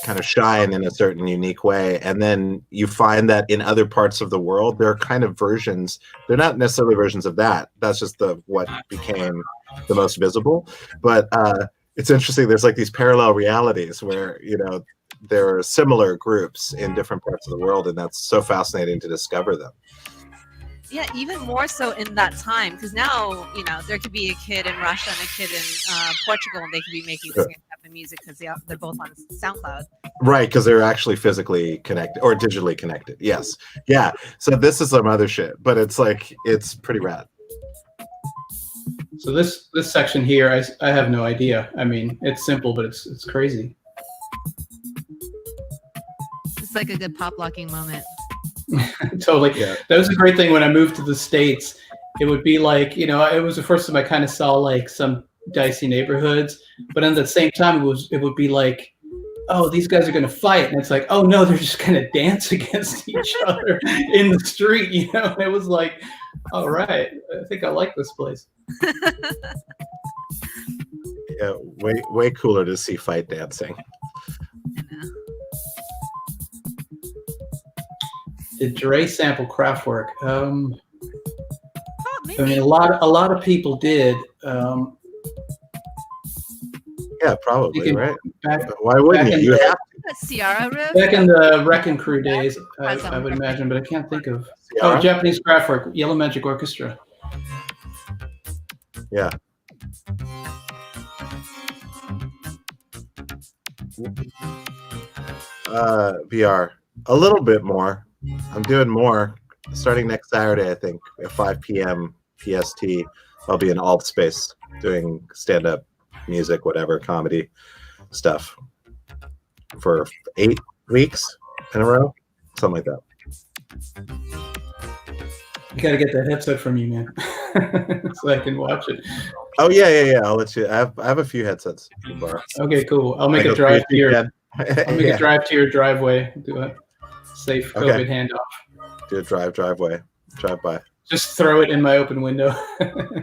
kind of shine in a certain unique way, and then you find that in other parts of the world there are kind of versions. They're not necessarily versions of that. That's just what became the most visible. But it's interesting. There's like these parallel realities where there are similar groups in different parts of the world, and that's so fascinating to discover them. Yeah, even more so in that time, because now there could be a kid in Russia and a kid in Portugal, and they could be making the same type of music because they're both on SoundCloud. Right, because they're actually physically connected or digitally connected. Yes, yeah. So this is some other shit, but it's pretty rad. So this section here, I have no idea. I mean, it's simple, but it's crazy. It's like a good pop locking moment. Totally. Yeah. That was a great thing when I moved to the States. It would be like, it was the first time I kind of saw like some dicey neighborhoods, but at the same time it would be like, oh, these guys are going to fight. And it's like, oh no, they're just going to dance against each other in the street. It was like, all right, I think I like this place. Yeah. Way cooler to see fight dancing. Did Dre sample Kraftwerk? Maybe. I mean, a lot of people did. Yeah, probably, right? Back, why wouldn't you? You have to. That Ciara riff. Back in the Wrecking Crew days, I would imagine, but I can't think of. Ciara? Oh, Japanese Kraftwerk, Yellow Magic Orchestra. Yeah. VR. A little bit more. I'm doing more. Starting next Saturday, I think, at 5 p.m. PST, I'll be in Alt Space doing stand-up music, whatever, comedy stuff for 8 weeks in a row, something like that. You gotta get that headset from you, man, so I can watch it. Oh yeah. I'll let you. I have a few headsets. Okay, cool. I'll make a drive to your. I'll make a drive to your driveway. Do a safe COVID handoff. Do a driveway, drive by. Just throw it in my open window.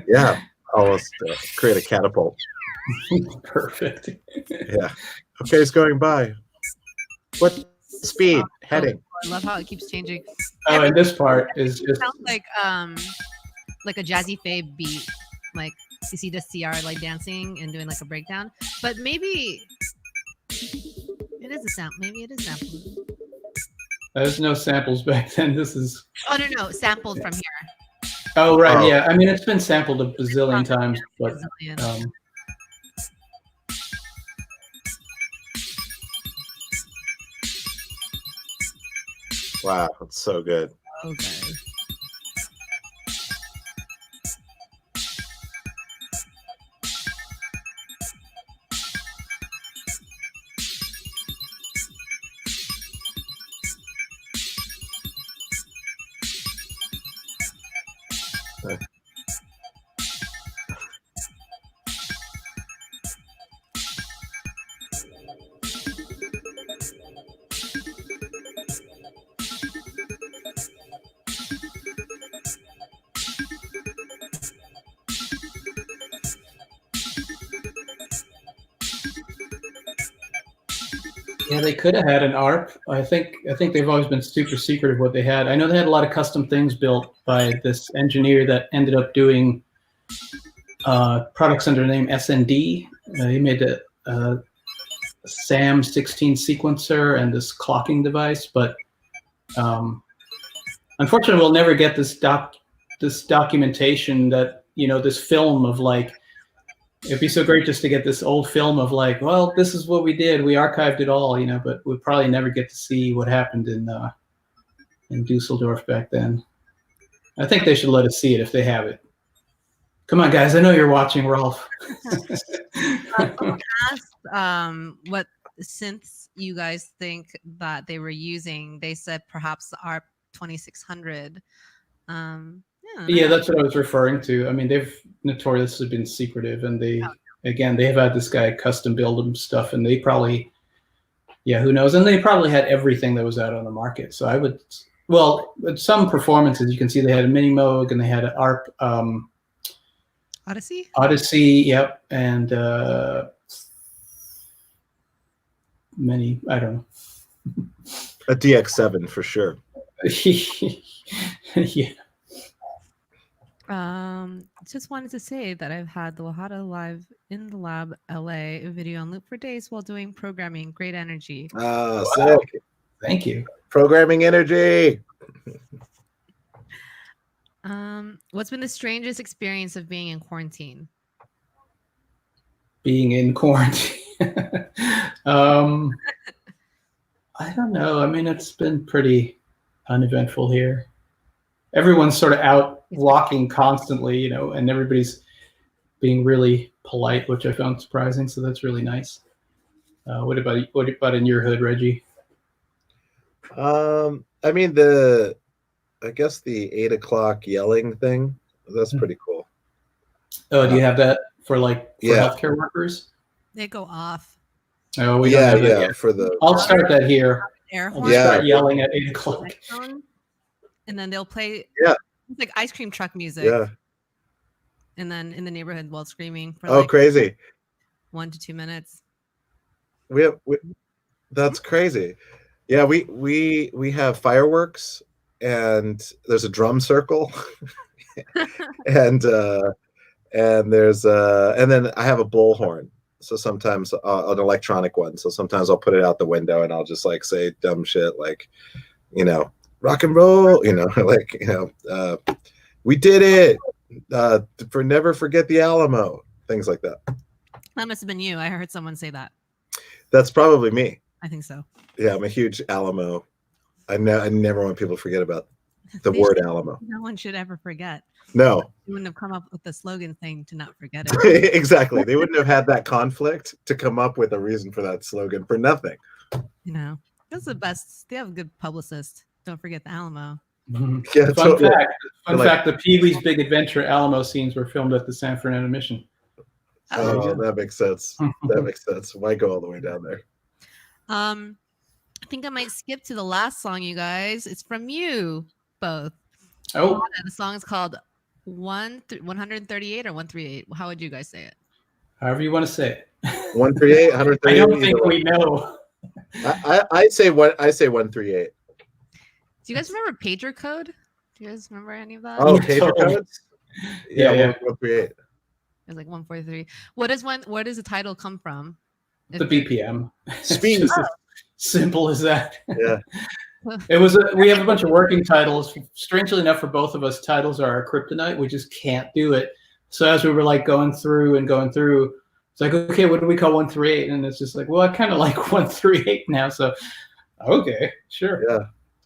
Yeah, almost create a catapult. Perfect. Yeah. Okay, it's going by. What speed? Heading. I love how it keeps changing. Oh, and this part is just. It sounds like a Jazzy Faye beat. Like you see the CR like dancing and doing like a breakdown, but maybe it is a sample. Maybe it is sampled. There's no samples back then. This is. Oh no, sampled from here. Oh right, yeah. I mean, it's been sampled a bazillion times, but. Wow, that's so good. Okay. Yeah, they could have had an ARP. I think they've always been super secret of what they had. I know they had a lot of custom things built by this engineer that ended up doing products under the name SND. He made a SAM 16 sequencer and this clocking device, but unfortunately, we'll never get this documentation that, you know, this film of like. It'd be so great just to get this old film of like, well, this is what we did. We archived it all, you know, but we'll probably never get to see what happened in Dusseldorf back then. I think they should let us see it if they have it. Come on, guys. I know you're watching, Rolf. Someone asked what synths you guys think that they were using. They said perhaps the ARP 2600. Yeah, that's what I was referring to. I mean, they've notoriously been secretive, and they have had this guy custom build them stuff, and they probably, who knows? And they probably had everything that was out on the market. So I would, well, with some performances, you can see they had a Mini Moog and they had an ARP Odyssey. Yep, and many, I don't know. A DX7 for sure. Yeah. Just wanted to say that I've had the Wajatta Live in the Lab LA video on loop for days while doing programming. Great energy. Sick. Thank you. Programming energy. What's been the strangest experience of being in quarantine? Being in quarantine. I don't know. I mean, it's been pretty uneventful here. Everyone's sort of out walking constantly, you know, and everybody's being really polite, which I found surprising. So that's really nice. What about in your hood, Reggie? I mean, I guess the 8 o'clock yelling thing, that's pretty cool. Oh, do you have that for healthcare workers? They go off. Oh, we don't have that yet. For the. I'll start that here. Air I'll horn. just start yelling at 8 o'clock. And then they'll play it's like ice cream truck music. Yeah. And then in the neighborhood while screaming for crazy. 1 to 2 minutes. That's crazy. Yeah, we have fireworks and there's a drum circle. and there's and then I have a bullhorn. So sometimes an electronic one. So sometimes I'll put it out the window and I'll just like say dumb shit like, you know, rock and roll, you know, like, you know, we did it. For never forget the Alamo, things like that. That must have been you. I heard someone say that. That's probably me. I think so. Yeah, I'm a huge Alamo. I never want people to forget about the word Alamo. No one should ever forget. No. You wouldn't have come up with the slogan thing to not forget it. Exactly. They wouldn't have had that conflict to come up with a reason for that slogan for nothing. You know, that's the best. They have a good publicist. Don't forget the Alamo. Yeah, Fun fact, the Pee-wee's Big Adventure Alamo scenes were filmed at the San Fernando Mission. Oh, that makes sense. That makes sense. Why go all the way down there? I think I might skip to the last song, you guys. It's from you both. Oh, the song is called 138 or 138. How would you guys say it? however you want to say it. 138, 138. I don't think we know. I say 138. Do you guys remember pager code? Do you guys remember any of that? Oh, Yeah, pager totally. codes? Yeah. 138. It was like 143. Where does the title come from? The BPM. Speed. Just as simple as that. Yeah. It was. We have a bunch of working titles. Strangely enough, for both of us, titles are our kryptonite. We just can't do it. So as we were like going through, it's like, okay, what do we call 138? And it's just like, well, I kind of like 138 now. So, okay, sure. Yeah.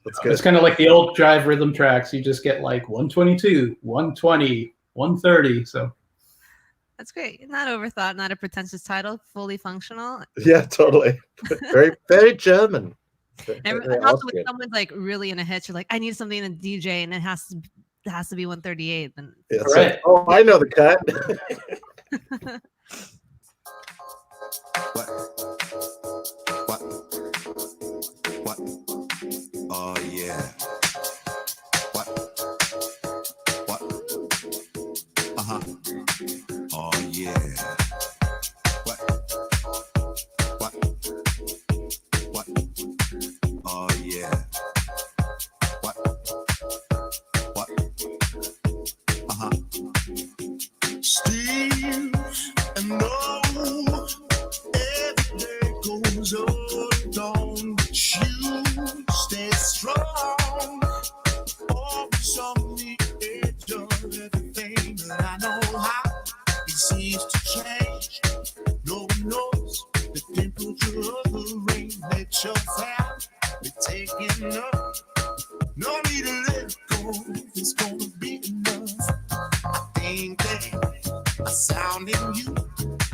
That's good. It's kind of like the old Jive rhythm tracks. You just get like 122, 120, 130. So That's great. Not overthought, not a pretentious title, fully functional. Yeah, totally. Very, very German. And Very also when Austrian. someone's like really in a hitch, you're like, I need something in DJ and it has to be 138. Then Yeah, All so- right. oh, I know the cut. What? Oh yeah. What? Uh-huh. Oh yeah. What? Oh yeah. What? Uh-huh. Steve. No, no need to let go. It's gonna be enough. I think that a sound in you,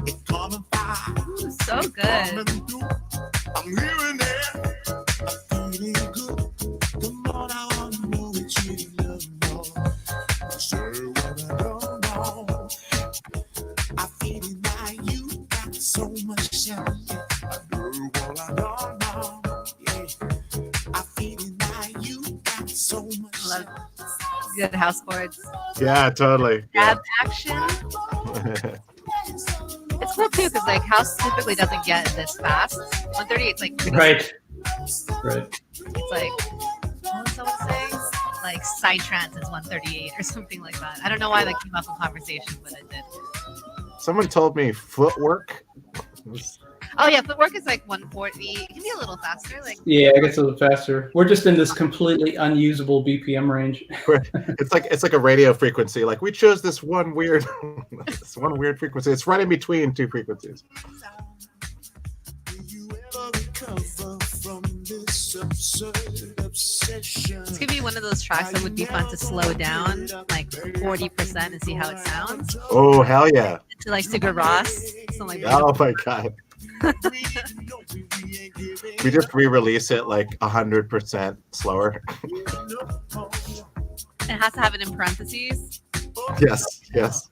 it coming by. Ooh, so good. I'm hearing it. I'm feeling good. Come on, I wanna know that you love more. Say what I don't know. I feel it like you got so much shine. I do what I don't know. Yeah. I feel it like you got so much Love shine. good house chords. Yeah, totally. Dab action. It's cool too because like house typically doesn't get this fast. 138 is like Right. It's like what was someone saying? Like psytrance is 138 or something like that. I don't know why that came up in conversation, but it did. Someone told me footwork. Oh yeah, footwork is like 140. It can be a little faster. Like Yeah, it gets a little faster. We're just in this completely unusable BPM range. It's like a radio frequency. Like we chose this one weird frequency. It's right in between two frequencies. Do you ever recover from this absurd obsession? this could be one of those tracks that would be fun to slow down like 40% and see how it sounds. Oh hell yeah! To like Sigur Rós, something like that. Oh my god! We just re-release it like 100% slower. It has to have it in parentheses. Yes.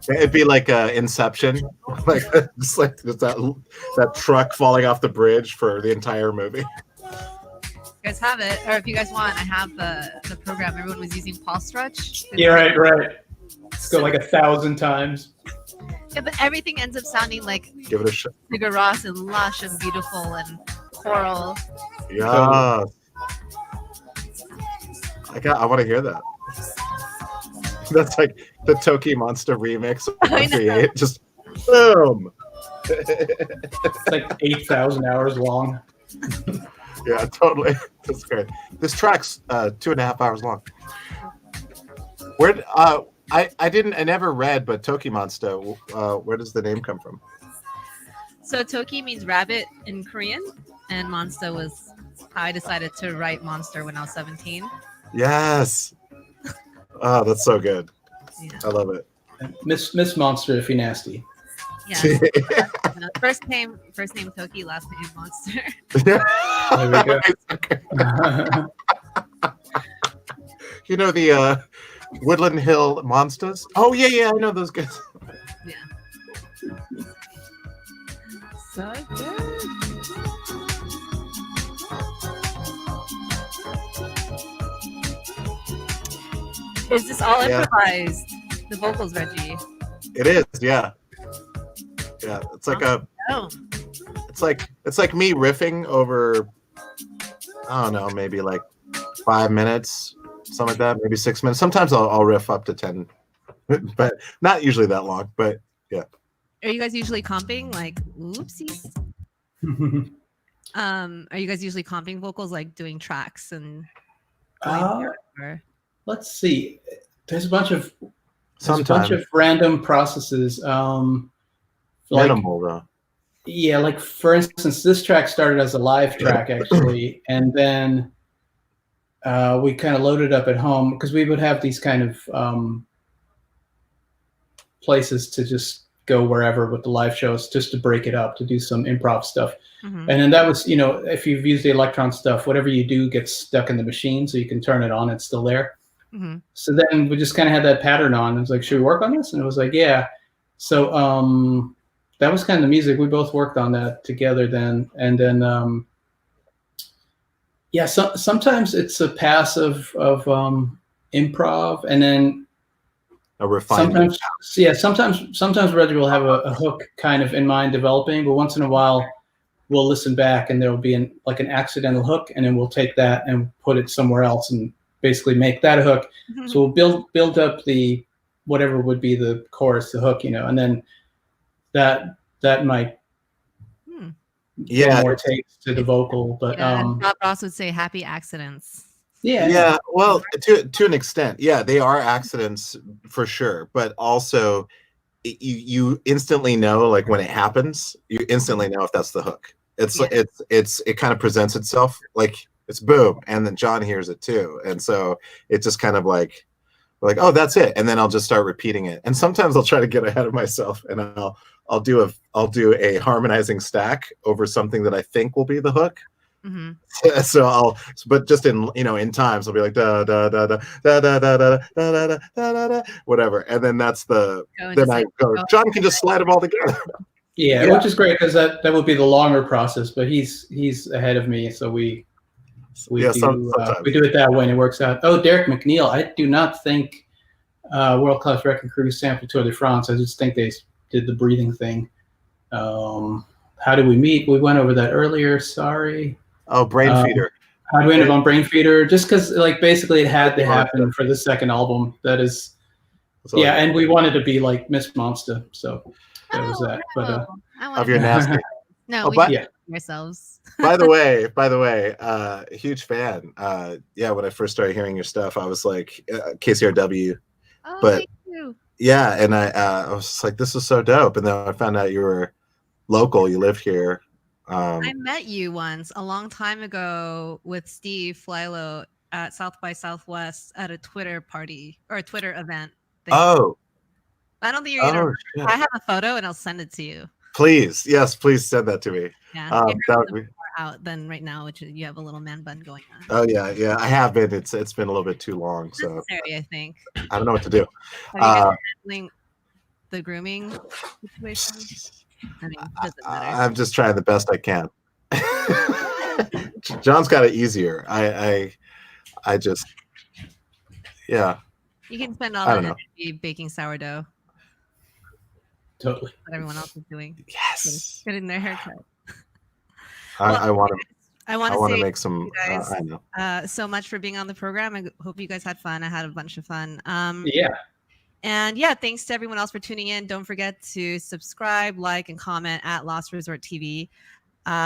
It'd be like Inception, like just like that truck falling off the bridge for the entire movie. You guys have it, or if you guys want, I have the program. Everyone was using Pulse Stretch. Yeah, right. Let's go like 1,000 times. Yeah, but everything ends up sounding like Give it a shot. Sigur Rós and lush and beautiful and choral. Yeah. I want to hear that. That's like the TOKiMONSTA remix of I know. 138. Just boom. It's like 8,000 hours long. Yeah, totally. That's great. This track's 2.5 hours long. Where I never read, but TOKiMONSTA, where does the name come from? So Toki means rabbit in Korean, and Monsta was how I decided to write monster when I was 17. Yes. Oh, that's so good. Yeah. I love it. Miss Monster if you nasty. Yeah. First name Toki, last name Monster. There we go. You know the Woodland Hill Monsters? Oh yeah, I know those guys. Yeah. So good. Is this all Yeah. improvised? The vocals, Reggie. It is, yeah. Yeah, it's like Oh, it's like me riffing over, I don't know, maybe like 5 minutes, something like that, maybe 6 minutes. Sometimes I'll riff up to 10, but not usually that long. But yeah. are you guys usually comping? Like, oopsies. Are you guys usually comping vocals, like doing tracks and? Or- Let's see. There's a bunch of Sometimes random processes. Like, minimal though. yeah, like for instance, this track started as a live track actually, and then we kind of loaded up at home because we would have these kind of places to just go wherever with the live shows, just to break it up, to do some improv stuff. Mhm. And then that was, you know, if you've used the Electron stuff, whatever you do gets stuck in the machine, so you can turn it on, it's still there. Mhm. So then we just kind of had that pattern on. It was like, should we work on this? And it was like, yeah. So that was kind of the music. We both worked on that together then. And then, yeah, sometimes it's a pass of improv, and then A refinement. sometimes Reggie will have a hook kind of in mind developing, but once in a while we'll listen back and there will be an accidental hook, and then we'll take that and put it somewhere else and basically make that a hook. Mhm. So we'll build up the whatever would be the chorus, the hook, you know, and then that might Hmm. Yeah, more takes to the vocal, but Yeah, Bob Ross would say happy accidents. yeah. Well, to an extent, yeah, they are accidents for sure. But also, you instantly know, like when it happens, you instantly know if that's the hook. It kind of presents itself like It's boom, and then John hears it too, and so it's just kind of like we're like, oh, that's it, and then I'll just start repeating it. And sometimes I'll try to get ahead of myself, and I'll do a harmonizing stack over something that I think will be the hook. Mm-hmm. So but just in in times I'll be like da da da da da da da da da da da da whatever, and then that's then I go. John can just slide them all together. Yeah, which is great because that would be the longer process, but he's ahead of me, so we do it that way and it works out. Oh, Derek McNeil, I do not think World Class Wrecking Crew sampled Tour de France. I just think they did the breathing thing. How did we meet? We went over that earlier. Sorry. Oh, Brainfeeder. How do we end up on Brainfeeder? Just because, like, basically it had to happen for the second album. That is, yeah, and we wanted to be like Miss Monsta, so that was that. But of your nasty. No, we yeah. ourselves. By the way, huge fan. Yeah, when I first started hearing your stuff, I was like KCRW. Oh, but thank you. yeah, and I was just like, this is so dope. And then I found out you were local. You live here. I met you once a long time ago with Steve Flylo at South by Southwest at a Twitter party or a Twitter event. Oh. I don't think you're gonna. I have a photo and I'll send it to you. Please, yes, please send that to me. Yeah, that would be more out than right now, which you have a little man bun going on. Oh yeah, I have been. It's been a little bit too long, so necessary, I think. I don't know what to do. Have you guys handling the grooming situation? I mean, doesn't matter. I'm just trying the best I can. John's got it easier. I just, yeah. You can spend all that energy baking sourdough. Totally. What everyone else is doing. Yes. Getting their haircut. I want to say make some. Guys, I know. So much for being on the program. I hope you guys had fun. I had a bunch of fun. Yeah. And yeah, thanks to everyone else for tuning in. Don't forget to subscribe, like, and comment at Lost Resort TV.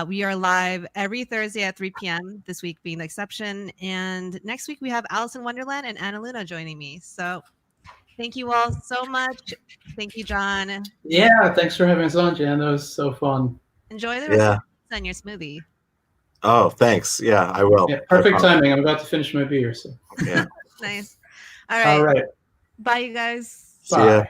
We are live every Thursday at 3 p.m. This week being the exception. And next week we have Alison Wonderland and Anna Lunoe joining me. So thank you all so much. Thank you, John. Yeah, thanks for having us on, Jan. That was so fun. Enjoy the rest of your smoothie. Oh, thanks. Yeah, I will. Yeah, perfect timing. I'm about to finish my beer. So yeah. Nice. All right. All right. Bye, you guys. See ya.